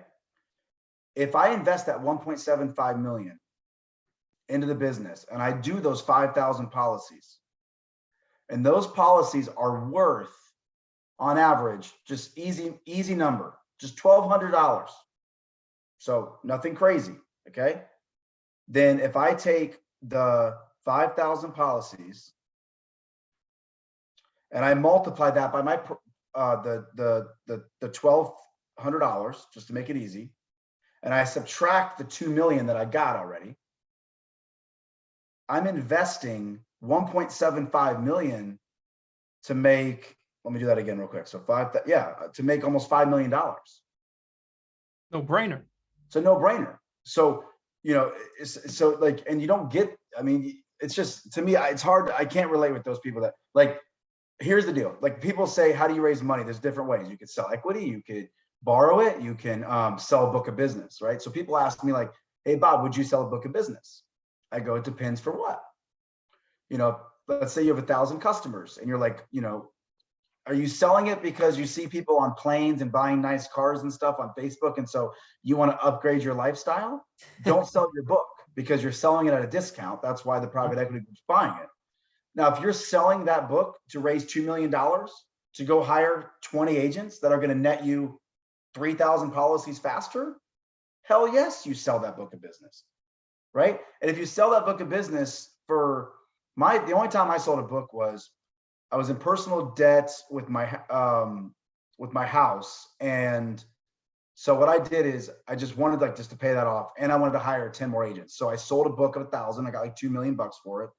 If I invest that 1.75 million into the business and I do those 5,000 policies, and those policies are worth, on average, just easy number, just $1,200. So nothing crazy, okay? Then if I take the 5,000 policies and I multiply that by my the $1,200, just to make it easy, and I subtract the 2 million that I got already, I'm investing 1.75 million to make, let me do that again real quick. So to make almost $5 million. No brainer. It's a no brainer. So, so like, and you don't get, I mean, it's just, to me, it's hard. I can't relate with those people that, like, here's the deal. Like, people say, how do you raise money? There's different ways. You could sell equity, you could borrow it, you can sell a book of business, right? So people ask me like, hey, Bob, would you sell a book of business? I go, it depends for what? Let's say you have 1,000 customers and you're like, are you selling it because you see people on planes and buying nice cars and stuff on Facebook, and so you want to upgrade your lifestyle? Don't sell your book because you're selling it at a discount. That's why the private equity group's buying it. Now, if you're selling that book to raise $2 million to go hire 20 agents that are going to net you 3,000 policies faster, hell yes, you sell that book of business, right? And if you sell that book of business the only time I sold a book was I was in personal debt with my house. And so what I did is I just wanted just to pay that off, and I wanted to hire 10 more agents. So I sold a book of 1,000. I got like $2 million for it.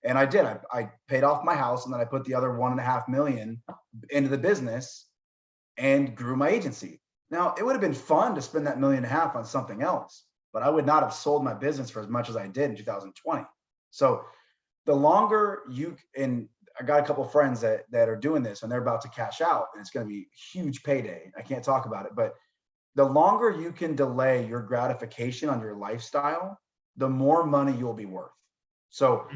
And I did, I paid off my house, and then I put the other 1.5 million into the business and grew my agency. Now, it would have been fun to spend that 1.5 million on something else, but I would not have sold my business for as much as I did in 2020. So the longer and I got a couple of friends that are doing this, and they're about to cash out, and it's going to be a huge payday. I can't talk about it, but the longer you can delay your gratification on your lifestyle, the more money you'll be worth. So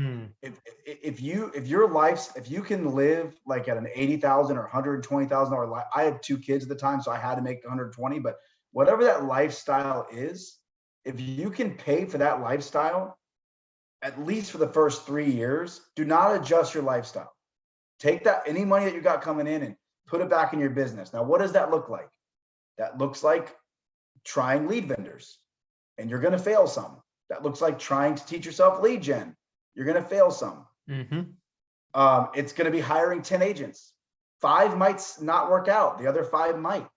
if you can live like at an $80,000 or $120,000 life, I had 2 kids at the time, so I had to make 120, but whatever that lifestyle is, if you can pay for that lifestyle, at least for the first 3 years, do not adjust your lifestyle. Take that, any money that you got coming in, and put it back in your business. Now, what does that look like? That looks like trying lead vendors, and you're going to fail some. That looks like trying to teach yourself lead gen. You're going to fail some. It's going to be hiring 10 agents. 5 might not work out. The other 5 might.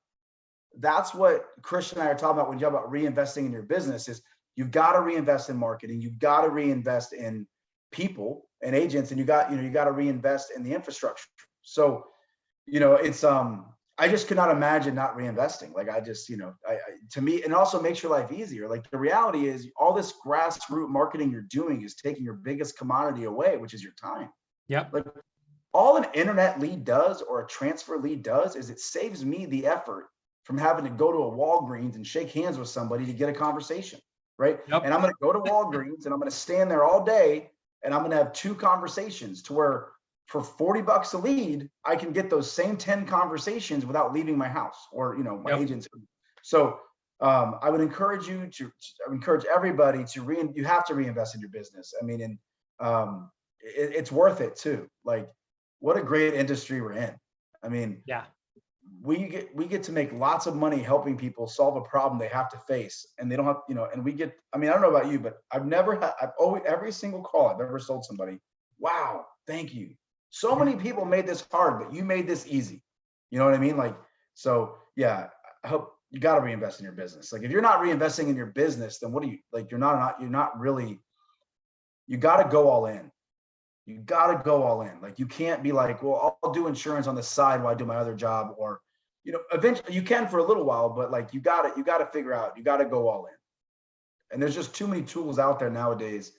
That's what Christian and I are talking about when you talk about reinvesting in your business. Is you've got to reinvest in marketing. You've got to reinvest in people and agents, and you got to reinvest in the infrastructure. So, it's I just could not imagine not reinvesting. Like, I just, to me, and also makes your life easier. Like, the reality is all this grassroots marketing you're doing is taking your biggest commodity away, which is your time. Yep. Like, all an internet lead does, or a transfer lead does, is it saves me the effort from having to go to a Walgreens and shake hands with somebody to get a conversation. Right. Yep. And I'm going to go to Walgreens and I'm going to stand there all day, and I'm going to have 2 conversations, to where for $40 a lead, I can get those same 10 conversations without leaving my house or, my agents. So I would encourage you encourage everybody you have to reinvest in your business. I mean, and it's worth it too. Like, what a great industry we're in. I mean, yeah. We get to make lots of money helping people solve a problem they have to face, and they don't have, and we get, I mean, I don't know about you, but I've always, every single call I've ever sold somebody, wow, thank you. So many people made this hard, but you made this easy. You know what I mean? Like, so yeah, I hope you got to reinvest in your business. Like, if you're not reinvesting in your business, then what are you, like, you're not really, you got to go all in. You got to go all in. Like, you can't be like, well, I'll do insurance on the side while I do my other job, or, eventually you can for a little while, but like, you got to figure out, you got to go all in. And there's just too many tools out there nowadays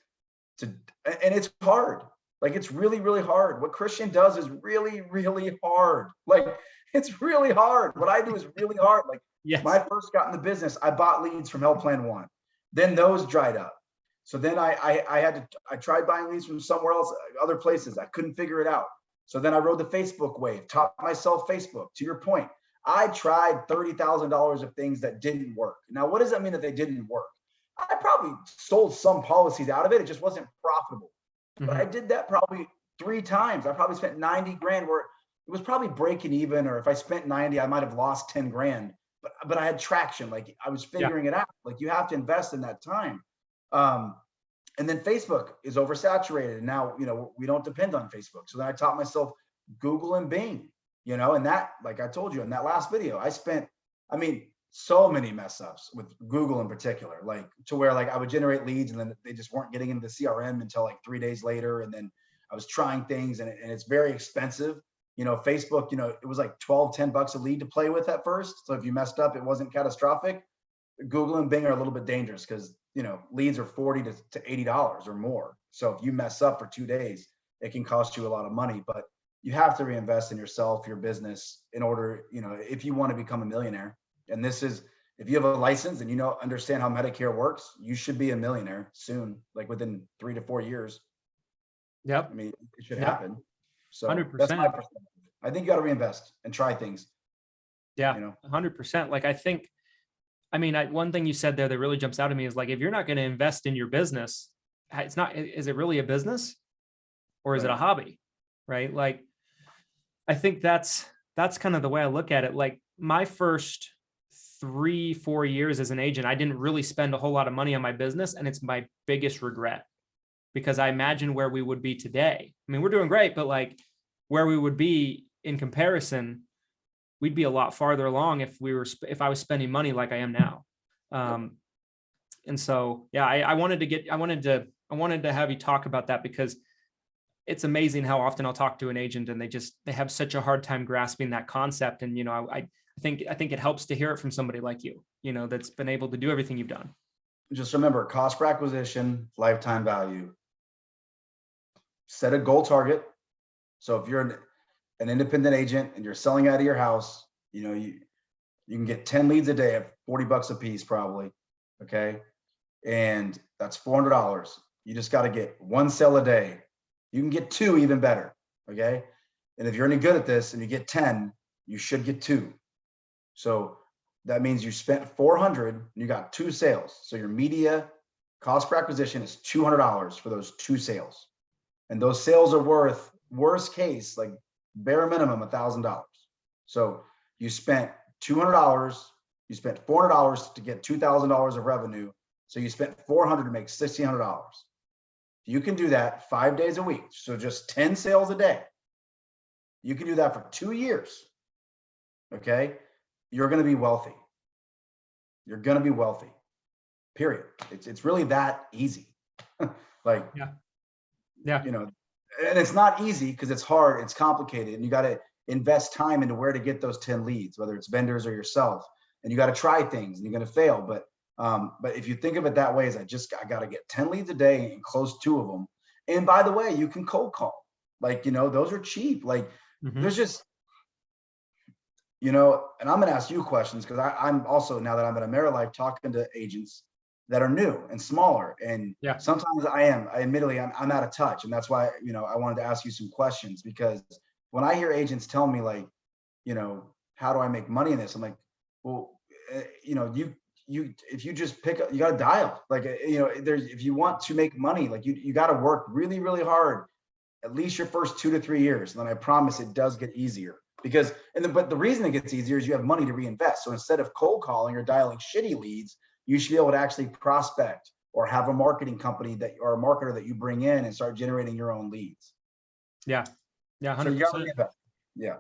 And it's hard. Like, it's really, really hard. What Christian does is really, really hard. Like, it's really hard. What I do is really hard. Like, Yes. when I first got in the business, I bought leads from Health Plan One. Then those dried up. So then I tried buying leads from somewhere else, other places. I couldn't figure it out. So then I rode the Facebook wave, taught myself Facebook. To your point, I tried $30,000 of things that didn't work. Now, what does that mean that they didn't work? I probably sold some policies out of it. It just wasn't profitable. But I did that probably 3 times. I probably spent 90 grand where it was probably breaking even, or if I spent 90, I might have lost 10 grand, but I had traction. Like, I was figuring it out. Like, you have to invest in that time. And then Facebook is oversaturated. And now, we don't depend on Facebook. So then I taught myself Google and Bing, and that, like I told you in that last video, I spent, so many mess ups with Google in particular, like, to where, like, I would generate leads and then they just weren't getting into the CRM until like 3 days later. And then I was trying things and it's very expensive. Facebook, it was like $10 a lead to play with at first. So if you messed up, it wasn't catastrophic. Google and Bing are a little bit dangerous because, leads are $40 to $80 or more. So if you mess up for 2 days, it can cost you a lot of money, but you have to reinvest in yourself, your business, in order, if you want to become a millionaire. And this is, if you have a license and understand how Medicare works, you should be a millionaire soon, like within 3 to 4 years. Yep. It should happen. So 100%. that's my perspective. I think you got to reinvest and try things. Yeah, 100%. Like, I think, one thing you said there that really jumps out at me is, like, if you're not going to invest in your business, is it really a business or is it a hobby? Right. Like, I think that's kind of the way I look at it. Like, my first 3-4 years as an agent, I didn't really spend a whole lot of money on my business. And it's my biggest regret, because I imagine where we would be today. We're doing great, but like, where we would be in comparison, we'd be a lot farther along if I was spending money like I am now. And so, yeah, I wanted to have you talk about that, because it's amazing how often I'll talk to an agent and they have such a hard time grasping that concept. And, I think it helps to hear it from somebody like you, that's been able to do everything you've done. Just remember, cost per acquisition, lifetime value. Set a goal target. So if you're an independent agent and you're selling out of your house, you can get 10 leads a day at $40 a piece, probably. Okay. And that's $400. You just got to get 1 sale a day. You can get 2, even better. Okay. And if you're any good at this and you get 10, you should get 2. So that means you spent $400 and you got 2 sales. So your media cost per acquisition is $200 for those 2 sales. And those sales are worth, worst case, like bare minimum, $1,000. So you spent $200, you spent $400 to get $2,000 of revenue. So you spent $400 to make $1,600. You can do that 5 days a week. So just 10 sales a day. You can do that for 2 years. Okay. You're going to be wealthy. You're going to be wealthy, period. It's really that easy. Like, yeah. And it's not easy because it's hard, it's complicated, and you got to invest time into where to get those 10 leads, whether it's vendors or yourself, and you got to try things and you're going to fail. But if you think of it that way, as I got to get 10 leads a day and close 2 of them. And by the way, you can cold call, like, those are cheap. Like, there's just, and I'm going to ask you questions because I'm also, now that I'm at Amerilife, talking to agents that are new and smaller. And sometimes admittedly, I'm out of touch. And that's why, I wanted to ask you some questions, because when I hear agents tell me, like, how do I make money in this? I'm like, well, if you just pick up, you got to dial, like, if you want to make money, like, you got to work really, really hard, at least your first 2 to 3 years. And then I promise it does get easier, because, but the reason it gets easier is you have money to reinvest. So instead of cold calling or dialing shitty leads, you should be able to actually prospect or have a marketing company or a marketer that you bring in and start generating your own leads. Yeah. 100%. So you got to reinvest. Yeah.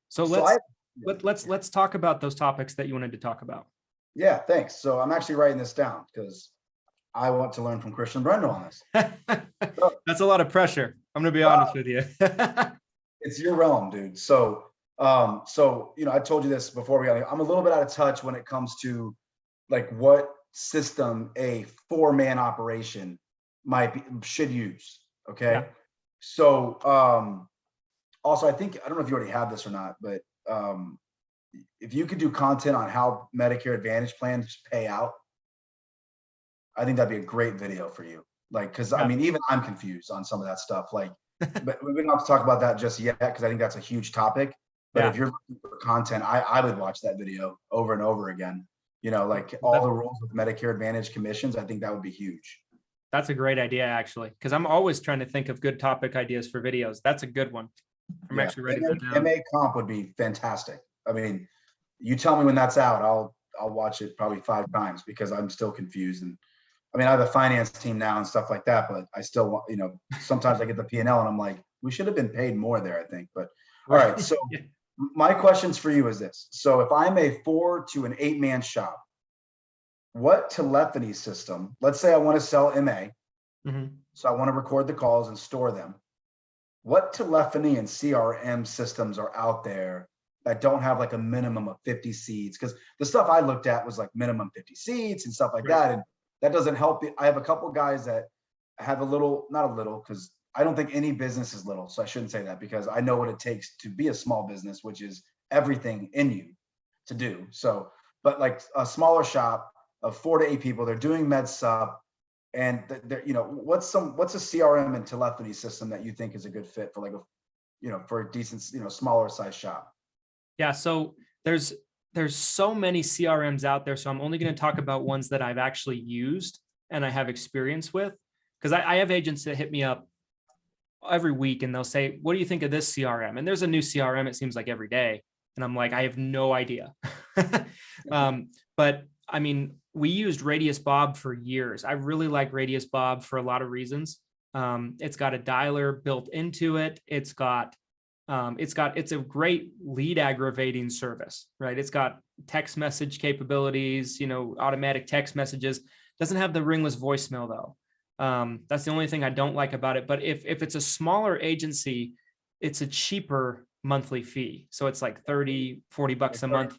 So let's talk about those topics that you wanted to talk about. Yeah, thanks. So I'm actually writing this down because I want to learn from Christian Brindle on this. That's a lot of pressure. I'm going to be honest with you. It's your realm, dude. So, I told you this before I'm a little bit out of touch when it comes to, like, what system a 4-man operation should use. Okay. Yeah. So also, I don't know if you already have this or not, but if you could do content on how Medicare Advantage plans pay out, I think that'd be a great video for you. Like, because I mean, even I'm confused on some of that stuff. Like, but we don't have to talk about that just yet because I think that's a huge topic. But if you're looking for content, I would watch that video over and over again. You know, like all the rules with Medicare Advantage commissions. I think that would be huge. That's a great idea, actually, because I'm always trying to think of good topic ideas for videos. That's a good one. I'm actually writing that down. MA comp would be fantastic. I mean, you tell me when that's out, I'll watch it probably 5 times because I'm still confused. And I mean, I have a finance team now and stuff like that, but I still want, you know, sometimes I get the P&L and I'm like, we should have been paid more there, I think. But all right. So my questions for you is this. So if I'm a 4 to an 8 man shop, what telephony system, let's say I want to sell MA. So I want to record the calls and store them. What telephony and CRM systems are out there that don't have like a minimum of 50 seats? Because the stuff I looked at was like minimum 50 seats and stuff like that. And that doesn't help. I have a couple guys that have not a little, because I don't think any business is little. So I shouldn't say that because I know what it takes to be a small business, which is everything in you to do. So, but like a smaller shop of 4 to 8 people, they're doing med sup. And you know, what's a CRM and telephony system that you think is a good fit for like for a decent, smaller size shop? Yeah. So there's so many CRMs out there. So I'm only going to talk about ones that I've actually used and I have experience with, because I have agents that hit me up every week and they'll say, what do you think of this CRM? And there's a new CRM, it seems like every day. And I'm like, I have no idea. But I mean, we used Radius Bob for years. I really like Radius Bob for a lot of reasons. It's got a dialer built into it. It's a great lead aggravating service, right? It's got text message capabilities, automatic text messages. Doesn't have the ringless voicemail though. That's the only thing I don't like about it. But if it's a smaller agency, it's a cheaper monthly fee. So it's like $30-$40 a month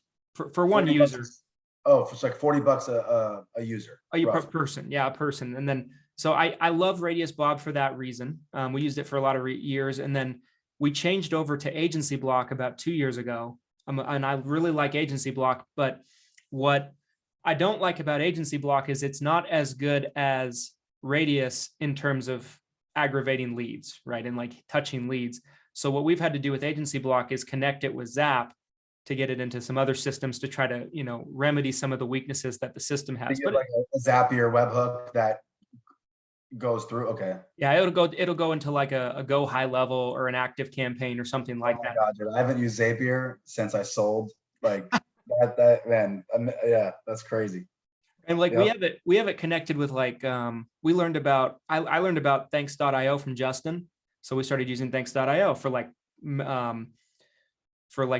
for one user. Oh, it's like $40 a user. Per person. Yeah, a person. And then, so I love Radius Bob for that reason. We used it for a lot of years. And then we changed over to Agency Block about 2 years ago. And I really like Agency Block, but what I don't like about Agency Block is it's not as good as Radius in terms of aggravating leads, right? And like touching leads. So what we've had to do with Agency Block is connect it with Zap to get it into some other systems to try to, remedy some of the weaknesses that the system has. But like a Zapier webhook that goes through. Okay. Yeah, it'll go into like a Go High Level or an Active Campaign or something like that. God, dude, I haven't used Zapier since I sold. Like that man. Yeah, that's crazy. And like we have it connected with like I learned about Thanks.io from Justin. So we started using Thanks.io for like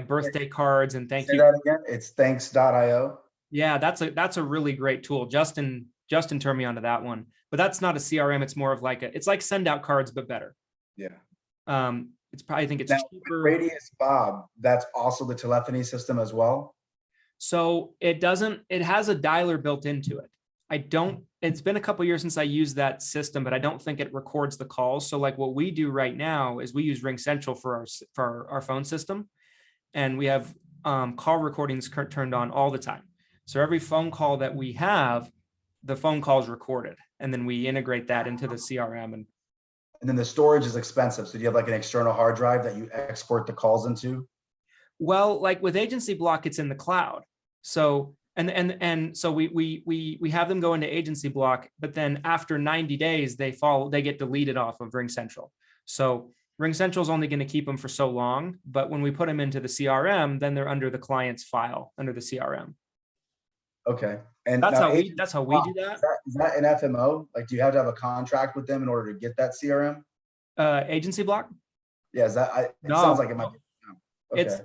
birthday cards and thank you. Say that again. It's Thanks.io. Yeah, that's a really great tool. Justin turned me onto that one, but that's not a CRM. It's more of like it's like send out cards, but better. Yeah. It's probably, I think it's cheaper. Radius Bob, that's also the telephony system as well. So it has a dialer built into it. It's been a couple of years since I used that system, but I don't think it records the calls. So like what we do right now is we use RingCentral for our phone system. And we have call recordings turned on all the time. So every phone call that we have, the phone call is recorded. And then we integrate that into the CRM. And then the storage is expensive. So do you have like an external hard drive that you export the calls into? Well, like with Agency Block, it's in the cloud. So and so we have them go into Agency Block, but then after 90 days, they get deleted off of RingCentral. So RingCentral is only going to keep them for so long, but when we put them into the CRM, then they're under the client's file under the CRM. Okay, and that's how we do that. Is that an FMO? Like, do you have to have a contract with them in order to get that CRM? Agency Block? Yeah, it sounds like it might be. Okay.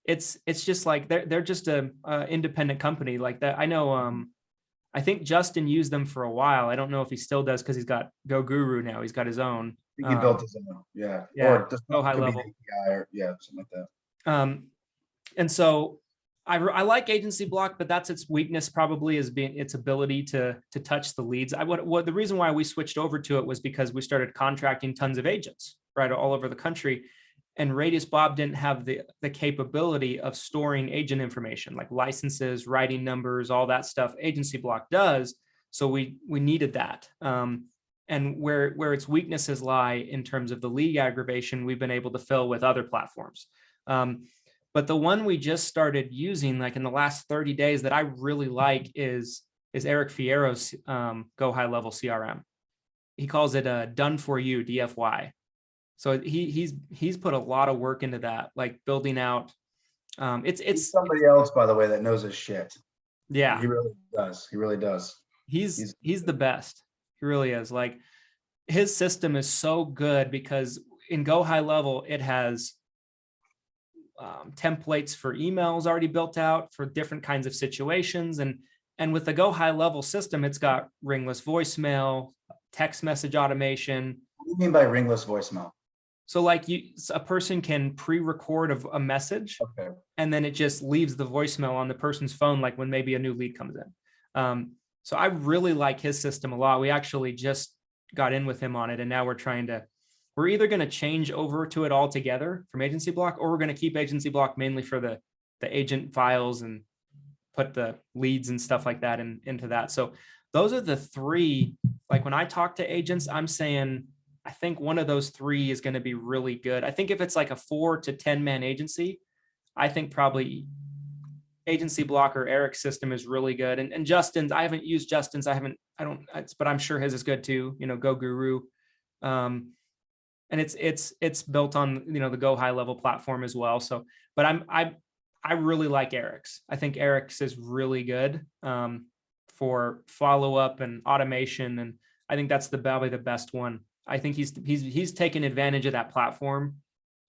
It's just like they're just a independent company like that. I know. I think Justin used them for a while. I don't know if he still does because he's got Go Guru now. He's got his own. I think he built his own. Yeah. Or Go High Level. Or, something like that. And so I like Agency Block, but that's its weakness probably, is being its ability to touch the leads. What the reason why we switched over to it was because we started contracting tons of agents, right, all over the country. And Radius Bob didn't have the capability of storing agent information like licenses, writing numbers, all that stuff. Agency Block does. So we needed that. And where its weaknesses lie in terms of the lead aggregation, we've been able to fill with other platforms. But the one we just started using, like in the last 30 days, that I really like is Eric Fierro's Go High Level CRM. He calls it Done For You, DFY. So he's put a lot of work into that, like building out. It's somebody else, by the way, that knows his shit. Yeah, he really does. He really does. He's the best. He really is. Like, his system is so good because in Go High Level, it has templates for emails already built out for different kinds of situations. And with the Go High Level system, it's got ringless voicemail, text message automation. What do you mean by ringless voicemail? So like a person can pre-record a message, okay, and then it just leaves the voicemail on the person's phone, like when maybe a new lead comes in. So I really like his system a lot. We actually just got in with him on it, and now we're either going to change over to it altogether from Agency Block, or we're going to keep Agency Block mainly for the agent files and put the leads and stuff like that into that. So those are the three. Like, when I talk to agents, I'm saying, I think one of those three is going to be really good. I think if it's like a 4 to 10 man agency, I think probably Agency Block or Eric's system is really good. And Justin's, I haven't used Justin's. But I'm sure his is good too. Go Guru. And it's built on, the Go High Level platform as well. So, but I really like Eric's. I think Eric's is really good for follow-up and automation. And I think that's probably the best one. I think he's taken advantage of that platform,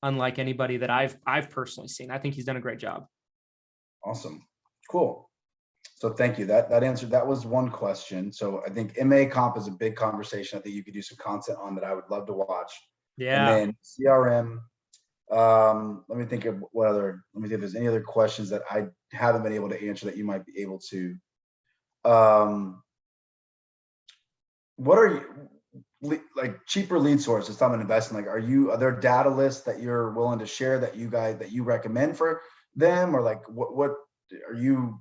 unlike anybody that I've personally seen. I think he's done a great job. Awesome. Cool. So thank you. That answered, that was one question. So I think MA comp is a big conversation. I think you could do some content on that. I would love to watch. Yeah. And then CRM, let me think if there's any other questions that I haven't been able to answer that you might be able to. What are you, like, cheaper lead sources I'm investing? Like, are there data lists that you're willing to share that you recommend for them? Or like, what are you,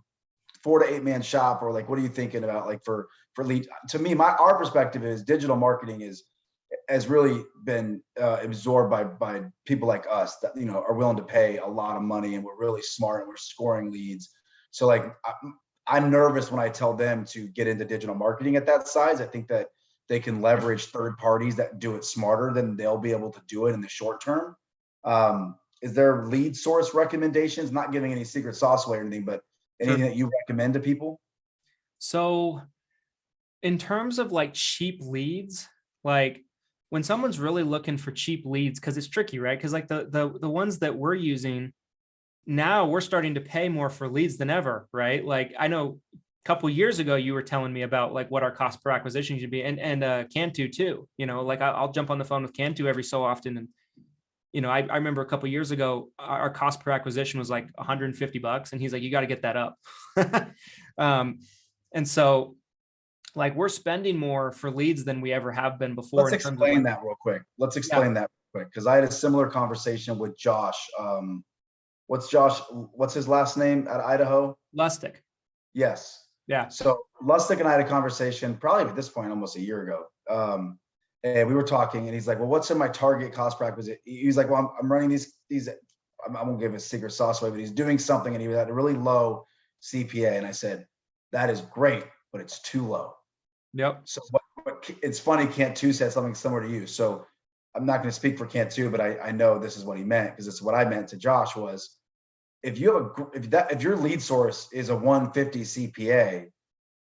4 to 8 man shop, or like, what are you thinking about, like, for lead? To me, our perspective is digital marketing has really been absorbed by people like us that, are willing to pay a lot of money, and we're really smart and we're scoring leads. So like, I'm nervous when I tell them to get into digital marketing at that size. I think that they can leverage third parties that do it smarter than they'll be able to do it in the short term. Is there lead source recommendations? Not giving any secret sauce away or anything, but anything that you recommend to people? So in terms of like cheap leads, like when someone's really looking for cheap leads, because it's tricky, right? Because like the ones that we're using now, we're starting to pay more for leads than ever, right? Like, I know a couple of years ago, you were telling me about like what our cost per acquisition should be, and Cantu too. Like I'll jump on the phone with Cantu every so often, and I remember a couple of years ago, our cost per acquisition was like $150, and he's like, "You got to get that up." And so, like, we're spending more for leads than we ever have been before. Let's explain that real quick. Because I had a similar conversation with Josh. What's his last name at Idaho? Lustig. Yes. Yeah. So Lustig and I had a conversation probably at this point almost a year ago. And we were talking, and he's like, "Well, what's in my target cost per acquisition?" He's like, "Well, I'm running these. I won't give his secret sauce away, but he's doing something, and he was at a really low CPA." And I said, "That is great, but it's too low." Yep. So it's funny, Cantu said something similar to you. So I'm not going to speak for Cantu, but I know this is what he meant, because it's what I meant to Josh was, if your lead source is a 150 CPA,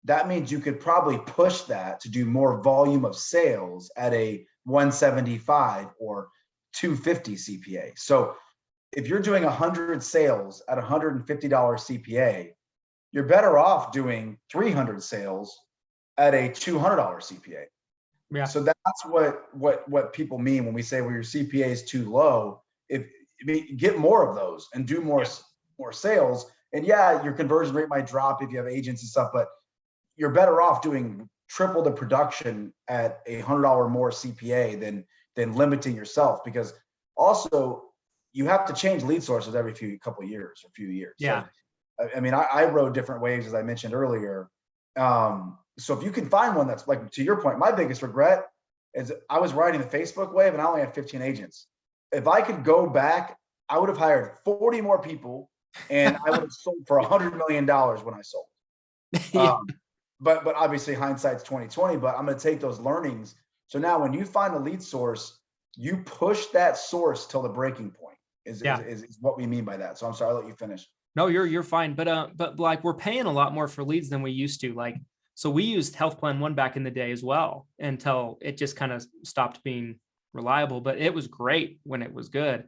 that means you could probably push that to do more volume of sales at a 175 or 250 CPA. So if you're doing 100 sales at $150 CPA, you're better off doing 300 sales at a $200 CPA. Yeah. So that's what people mean when we say, well, your CPA is too low. Get more of those and do more sales, And yeah, your conversion rate might drop if you have agents and stuff, but you're better off doing triple the production at $100 more CPA than limiting yourself, because also you have to change lead sources every couple of years or few years. Yeah. So, I mean, I rode different waves, as I mentioned earlier. So if you can find one that's like, to your point, my biggest regret is I was riding the Facebook wave and I only had 15 agents. If I could go back, I would have hired 40 more people and I would have sold for $100 million when I sold. Yeah. But obviously hindsight's 2020, but I'm going to take those learnings. So now when you find a lead source, you push that source till the breaking point is what we mean by that. So I'm sorry, I'll let you finish. No, you're fine. But like, we're paying a lot more for leads than we used to. Like, so we used Health Plan One back in the day as well, until it just kind of stopped being reliable, but it was great when it was good.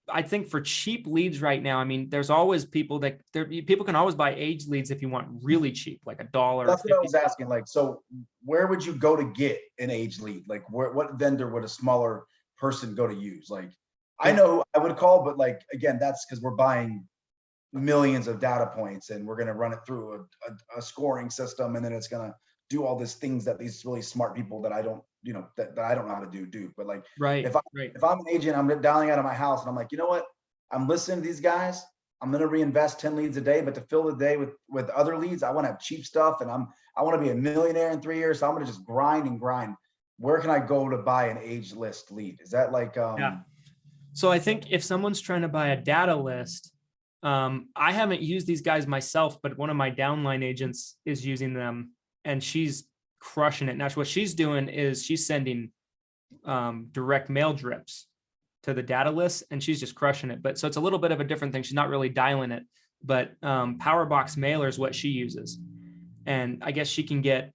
I think for cheap leads right now, I mean, there's always people can always buy age leads if you want really cheap, like $1. That's what I was asking. Like, so where would you go to get an age lead? Like, what vendor would a smaller person go to use? Like, I know I would call, but like, again, that's because we're buying millions of data points and we're going to run it through a scoring system, and then it's going to do all these things that these really smart people that I don't, that I don't know how to do. But like, if I'm an agent, I'm dialing out of my house and I'm like, you know what? I'm listening to these guys. I'm going to reinvest 10 leads a day, but to fill the day with other leads, I want to have cheap stuff, and I want to be a millionaire in 3 years. So I'm going to just grind and grind. Where can I go to buy an age list lead? Is that like, yeah. So I think if someone's trying to buy a data list, I haven't used these guys myself, but one of my downline agents is using them, and she's crushing it. Now, what she's doing is she's sending direct mail drips to the data list, and she's just crushing it. But so it's a little bit of a different thing. She's not really dialing it, but Powerbox mailer is what she uses. And I guess she can get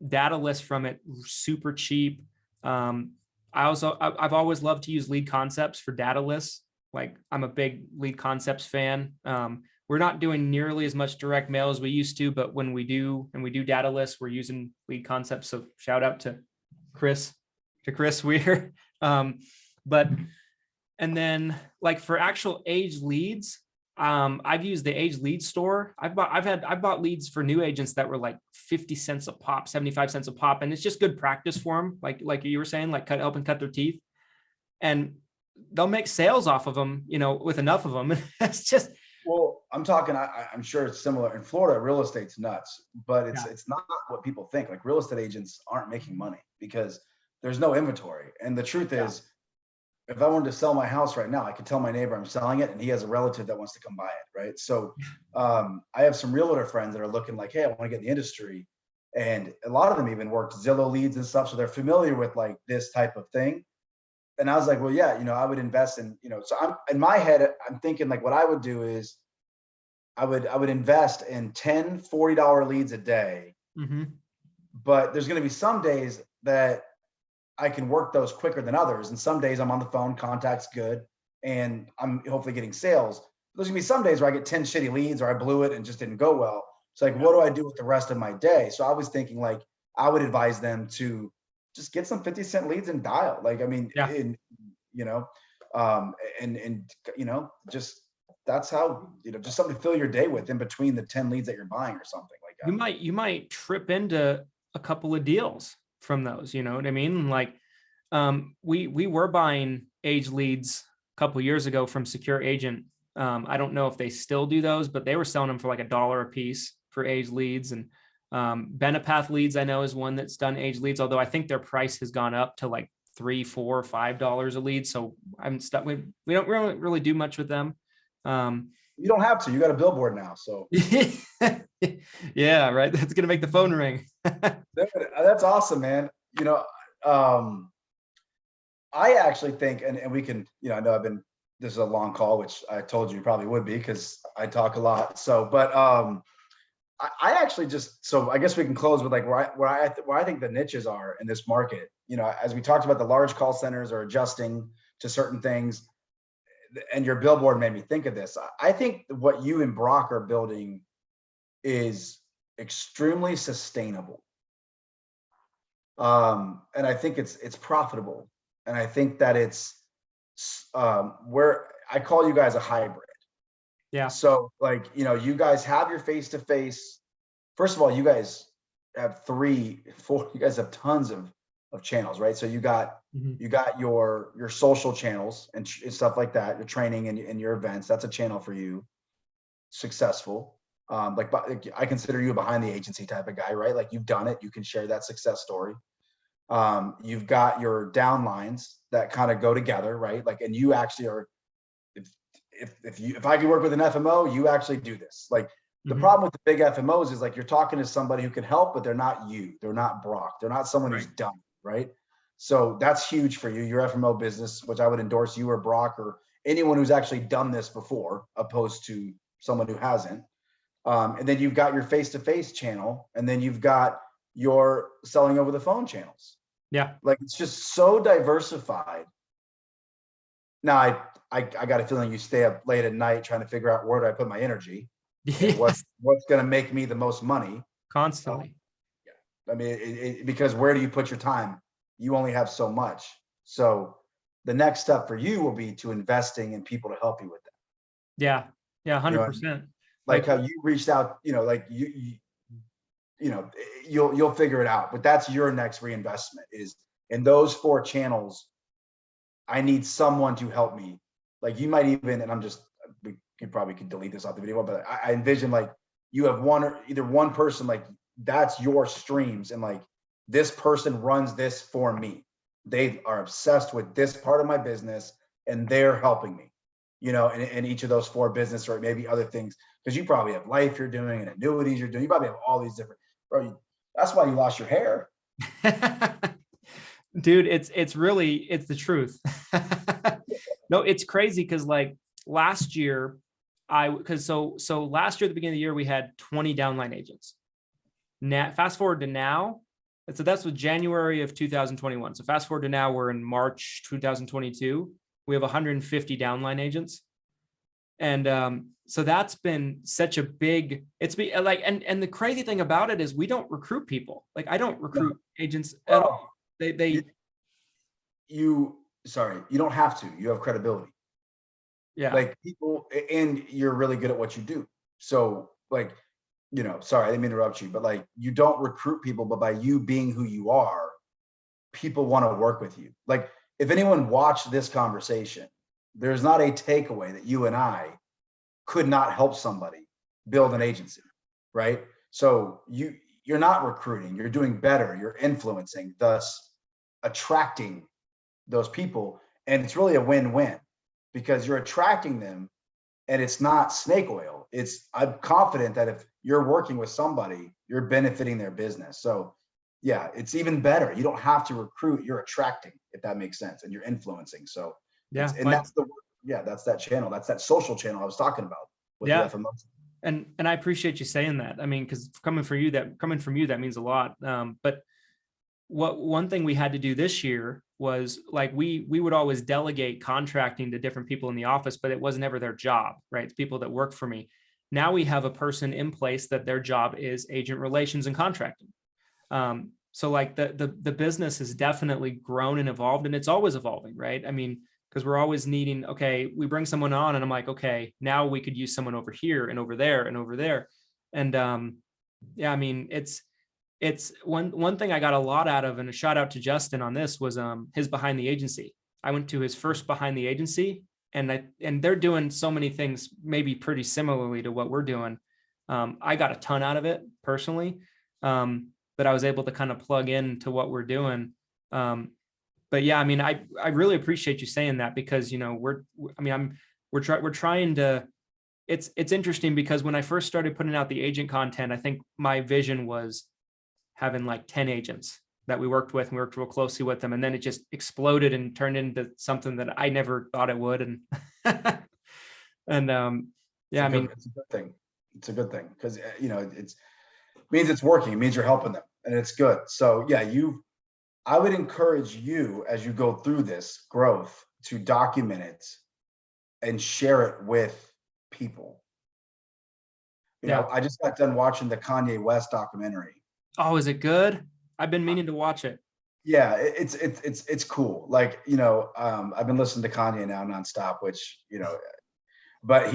data lists from it super cheap. I've always loved to use Lead Concepts for data lists. Like, I'm a big Lead Concepts fan. We're not doing nearly as much direct mail as we used to, but when we do, and we do data lists, we're using Lead Concepts. So shout out to Chris Weir. And then like for actual age leads, I've used the age lead store. I've bought leads for new agents that were like 50 cents a pop, 75 cents a pop. And it's just good practice for them. Like you were saying, like helping cut their teeth, and they'll make sales off of them, with enough of them. It's just, well, I'm talking, I'm sure it's similar in Florida. Real estate's nuts, but it's not what people think. Like, real estate agents aren't making money because there's no inventory. And the truth is, if I wanted to sell my house right now, I could tell my neighbor I'm selling it, and he has a relative that wants to come buy it, right? So I have some realtor friends that are looking like, hey, I want to get in the industry. And a lot of them even worked Zillow leads and stuff. So they're familiar with like this type of thing. And I was like, well, yeah, I would invest in, so I'm in my head, I'm thinking like what I would do is I would invest in 10 $40 leads a day. Mm-hmm. But there's going to be some days that I can work those quicker than others. And some days I'm on the phone, contact's good, and I'm hopefully getting sales. There's gonna be some days where I get 10 shitty leads, or I blew it and just didn't go well. It's like, what do I do with the rest of my day? So I was thinking like, I would advise them to just get some 50-cent leads and dial. Like, I mean, just that's how, just something to fill your day with in between the 10 leads that you're buying or something like that. You might trip into a couple of deals from those, you know what I mean? Like, we were buying age leads a couple of years ago from Secure Agent. I don't know if they still do those, but they were selling them for like $1 a piece for age leads. And Benepath leads, I know, is one that's done age leads, although I think their price has gone up to like $3, $4, $5 a lead. So I'm stuck. We don't really do much with them. You don't have to. You got a billboard now, so yeah, right. That's gonna make the phone ring. That's awesome, man. I actually think, and we can, I know this is a long call, which I told you probably would be because I talk a lot. So, but I actually so I guess we can close with like where I think the niches are in this market. As we talked about, the large call centers are adjusting to certain things, and your billboard made me think of this. I think what you and Brock are building is extremely sustainable. And I think it's profitable. And I think that it's where I call you guys a hybrid. Yeah. So like, you guys have your face-to-face. First of all, you guys have 3, 4, you guys have tons of channels, right? So you got your social channels and stuff like that, your training and your events. That's a channel for you. Successful. Like I consider you a behind the agency type of guy, right? Like you've done it. You can share that success story. You've got your downlines that kind of go together, right? Like, and you actually are, if I could work with an FMO, you actually do this. Like the problem with the big FMOs is like, you're talking to somebody who can help, but they're not you. They're not Brock. They're not someone who's done, right? So that's huge for you, your FMO business, which I would endorse you or Brock or anyone who's actually done this before, opposed to someone who hasn't. And then you've got your face-to-face channel, and then you've got your selling over the phone channels. Yeah. Like it's just so diversified. Now I got a feeling you stay up late at night trying to figure out where do I put my energy, and what's going to make me the most money Constantly. I mean, because where do you put your time? You only have so much. So the next step for you will be to investing in people to help you with that. Yeah. Yeah. 100%. Like how you reached out, like you'll figure it out, but that's your next reinvestment is in those 4 channels. I need someone to help me. Like you might even, and we probably could delete this off the video, but I envision like you have either one person, like that's your streams. And like this person runs this for me. They are obsessed with this part of my business and they're helping me, in each of those 4 business or maybe other things. Cause you probably have life you're doing and annuities you're doing. You probably have all these different, that's why you lost your hair. Dude, it's the truth. No, it's crazy. Cause like last year so last year at the beginning of the year, we had 20 downline agents. Now, fast forward to now. So that's with January of 2021. So fast forward to now, we're in March 2022. We have 150 downline agents. And so that's been such a big, and the crazy thing about it is we don't recruit people. Like I don't recruit agents at all. You don't have to. You have credibility. Yeah. Like people, and you're really good at what you do. So like, sorry, I didn't mean to interrupt you, but like you don't recruit people, but by you being who you are, people want to work with you. Like if anyone watched this conversation, there's not a takeaway that you and I could not help somebody build an agency, right? So you're not recruiting, you're doing better, you're influencing, thus attracting those people. And it's really a win-win because you're attracting them and it's not snake oil. I'm confident that if you're working with somebody, you're benefiting their business. So yeah, it's even better. You don't have to recruit, you're attracting, if that makes sense, and you're influencing. So yeah, that's that channel. That's that social channel I was talking about with the FMO. And I appreciate you saying that. I mean, because coming from you, that means a lot. But one thing we had to do this year was like we would always delegate contracting to different people in the office, but it wasn't ever their job, right? It's people that work for me. Now we have a person in place that their job is agent relations and contracting. So like the business has definitely grown and evolved, and it's always evolving, right? I mean, because we're always needing, okay, we bring someone on and I'm like, okay, now we could use someone over here and over there and over there. And I mean, it's one thing I got a lot out of, and a shout out to Justin on this, was his behind the agency. I went to his first behind the agency, and they're doing so many things maybe pretty similarly to what we're doing. I got a ton out of it personally, but I was able to kind of plug into what we're doing. But yeah, I mean, I really appreciate you saying that, because we're trying to. It's interesting because when I first started putting out the agent content, I think my vision was having like 10 agents that we worked with, and we worked real closely with them. And then it just exploded and turned into something that I never thought it would. And, yeah, it's a good thing. It's a good thing because, it means it's working. It means you're helping them, and it's good. So yeah, I would encourage you as you go through this growth to document it and share it with people. I just got done watching the Kanye West documentary. Oh, is it good? I've been meaning to watch it. Yeah, it's cool. Like, I've been listening to Kanye now nonstop, which, but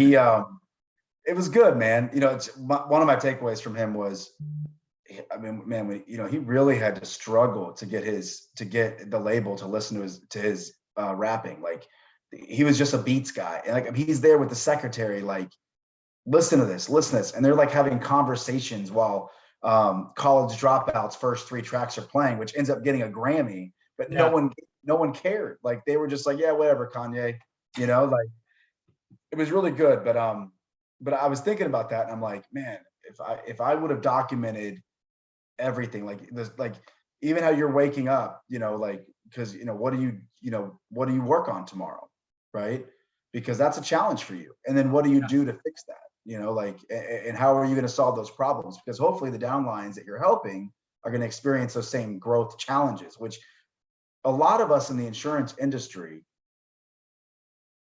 it was good, man. One of my takeaways from him was, I mean, man, he really had to struggle to get the label to listen to his rapping. Like, he was just a beats guy, and like he's there with the secretary, like, listen to this, and they're like having conversations while college dropouts first 3 tracks are playing, which ends up getting a Grammy, but no one cared. Like, they were just like, yeah, whatever, Kanye, like, it was really good. But I was thinking about that, and I'm like, man, if I would have documented everything, like this, like even how you're waking up, like, because what do you work on tomorrow, right? Because that's a challenge for you. And then what do you do to fix that? Like, and how are you going to solve those problems? Because hopefully the downlines that you're helping are going to experience those same growth challenges, which a lot of us in the insurance industry,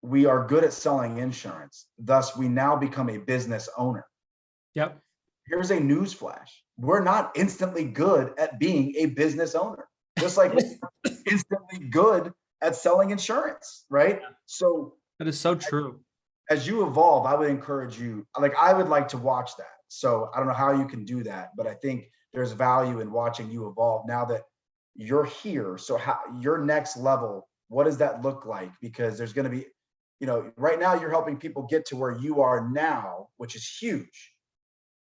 we are good at selling insurance. Thus, we now become a business owner. Yep. Here's a news flash. We're not instantly good at being a business owner, just like we're instantly good at selling insurance, right? So that is so true. As you evolve, I would encourage you, like, I would like to watch that. So I don't know how you can do that, but I think there's value in watching you evolve now that you're here. So how your next level, what does that look like? Because there's going to be, right now you're helping people get to where you are now, which is huge.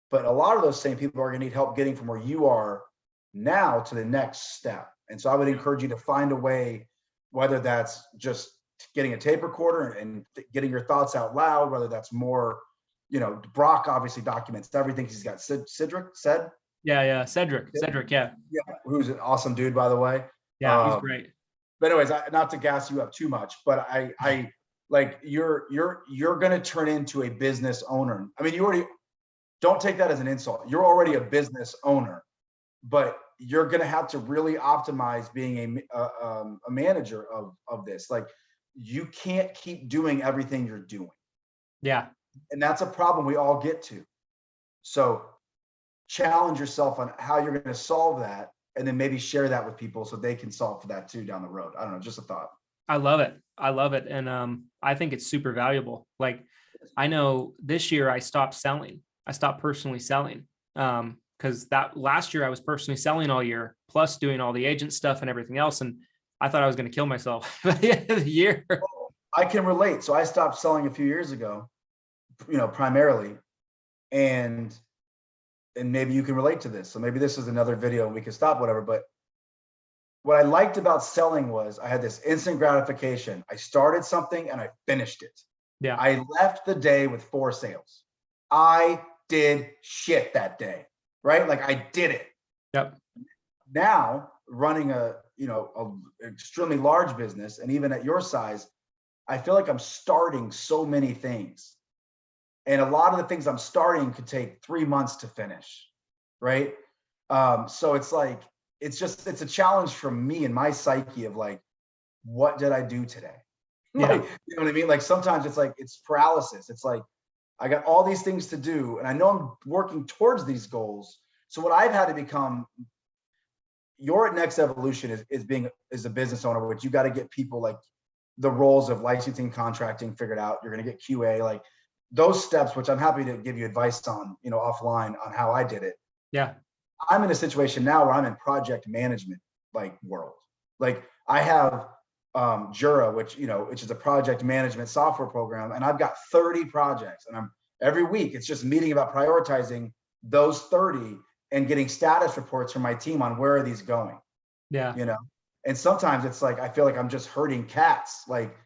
But a lot of those same people are going to need help getting from where you are now to the next step. And so I would encourage you to find a way, whether that's just getting a tape recorder and getting your thoughts out loud, whether that's more, Brock obviously documents everything. He's got Cedric. Cedric, yeah, who's an awesome dude, by the way. Yeah, he's great. But anyways, not to gas you up too much, but I like you're going to turn into a business owner. I mean, you already, don't take that as an insult. You're already a business owner, but you're going to have to really optimize being a manager of this. Like, you can't keep doing everything you're doing. Yeah. And that's a problem we all get to. So challenge yourself on how you're going to solve that, and then maybe share that with people so they can solve for that too down the road. I don't know, just a thought. I love it. And I think it's super valuable. Like, I know this year I stopped personally selling. Because that last year I was personally selling all year, plus doing all the agent stuff and everything else. And I thought I was going to kill myself by the end of the year. I can relate. So I stopped selling a few years ago, primarily. And maybe you can relate to this. So maybe this is another video and we can stop, whatever. But what I liked about selling was I had this instant gratification. I started something and I finished it. Yeah. I left the day with 4 sales. I did shit that day, right? Like, I did it. Yep. Now running a extremely large business, and even at your size, I feel like I'm starting so many things, and a lot of the things I'm starting could take 3 months to finish, right? So it's like, it's a challenge for me and my psyche of like, what did I do today? Yeah. Like, you know what I mean? Like, sometimes it's like, it's paralysis. It's like, I got all these things to do, and I know I'm working towards these goals. So what I've had to become, your next evolution is a business owner, which you got to get people like the roles of licensing, contracting figured out. You're going to get QA, like those steps, which I'm happy to give you advice on, offline on how I did it. Yeah. I'm in a situation now where I'm in project management, like, world. Like, I have Jura, which is a project management software program, and I've got 30 projects, and every week it's just meeting about prioritizing those 30 and getting status reports from my team on where are these going. Yeah. And sometimes it's like, I feel like I'm just herding cats, like,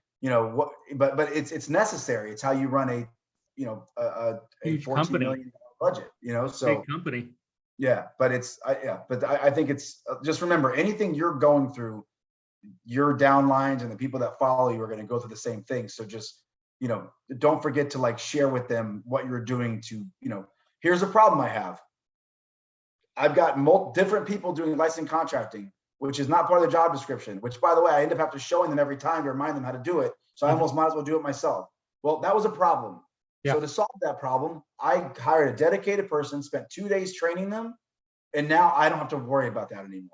but it's necessary. It's how you run a huge 14 company. million budget, so big company. Yeah. But I think it's just, remember, anything you're going through, your downlines and the people that follow you are going to go through the same thing. So just, don't forget to like share with them what you're doing to, here's a problem I have. I've got different people doing licensing contracting, which is not part of the job description, which, by the way, I end up having to showing them every time to remind them how to do it. So I almost might as well do it myself. Well, that was a problem. Yeah. So to solve that problem, I hired a dedicated person, spent 2 days training them, and now I don't have to worry about that anymore.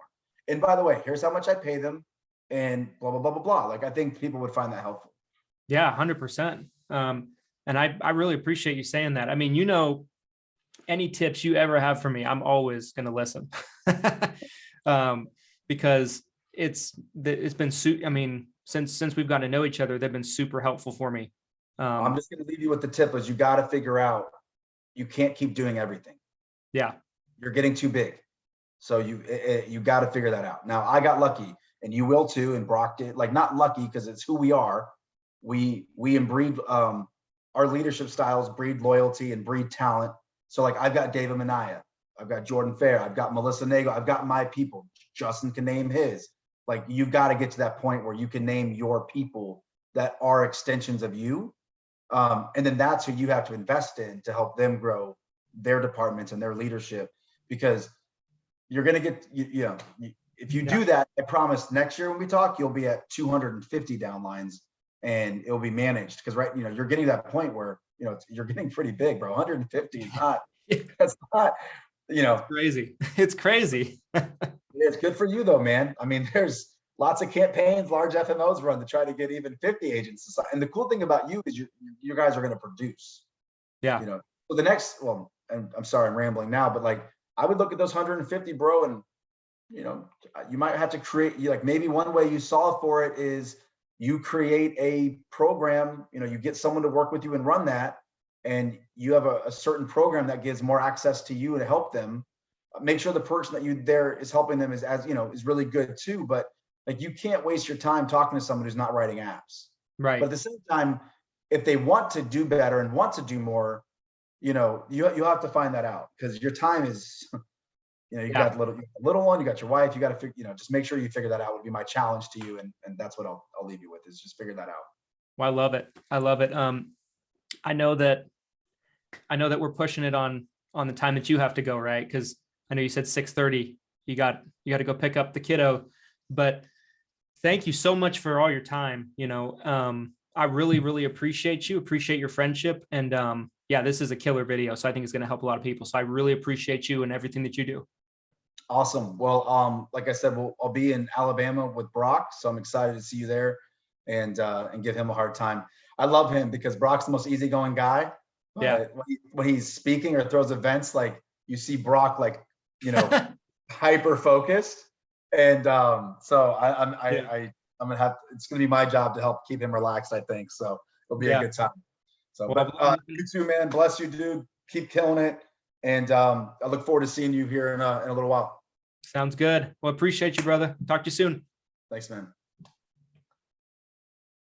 And by the way, here's how much I pay them, and blah, blah, blah, blah, blah. Like, I think people would find that helpful. Yeah, 100%. And I really appreciate you saying that. I mean, any tips you ever have for me, I'm always going to listen. Because it's been, I mean, since we've gotten to know each other, they've been super helpful for me. I'm just going to leave you with the tip is you got to figure out, you can't keep doing everything. Yeah. You're getting too big. So you got to figure that out. Now I got lucky and you will too. And Brock did, like, not lucky because it's who we are. We inbreed, our leadership styles breed loyalty and breed talent. So like I've got David Manaya, I've got Jordan Fair, I've got Melissa Nagel, I've got my people. Justin can name his. Like you've got to get to that point where you can name your people that are extensions of you. And then that's who you have to invest in to help them grow their departments and their leadership, because you're going to get, if you do that, I promise next year when we talk, you'll be at 250 downlines and it'll be managed. Cause you're getting to that point where, you're getting pretty big, bro. 150 is not, that's not, It's crazy. It's crazy. It's good for you though, man. I mean, there's lots of campaigns, large FMOs run to try to get even 50 agents. And the cool thing about you is you guys are going to produce. Yeah. So the next, and I'm sorry, I'm rambling now, but like, I would look at those 150, bro, and you might have to create, maybe one way you solve for it is you create a program, you get someone to work with you and run that, and you have a certain program that gives more access to you to help them. Make sure the person that you there is helping them is really good too. But like, you can't waste your time talking to someone who's not writing apps. Right. But at the same time, if they want to do better and want to do more, you have to find that out, because your time is, you got little one, you got your wife, you got to figure, just make sure you figure that out would be my challenge to you. And that's what I'll leave you with, is just figure that out. Well, I love it. I love it. I know that we're pushing it on the time that you have to go, right? Because I know you said 6:30, you got to go pick up the kiddo, but thank you so much for all your time. I really, really appreciate your friendship. And this is a killer video. So I think it's going to help a lot of people. So I really appreciate you and everything that you do. Awesome. Well, like I said, I'll be in Alabama with Brock. So I'm excited to see you there and give him a hard time. I love him because Brock's the most easygoing guy. Yeah. When he's speaking or throws events, like you see Brock, like, hyper focused. And so I'm gonna have, it's gonna be my job to help keep him relaxed, I think. So it'll be a good time. So, but you too, man. Bless you, dude. Keep killing it. And I look forward to seeing you here in a little while. Sounds good. Well, appreciate you, brother. Talk to you soon. Thanks, man.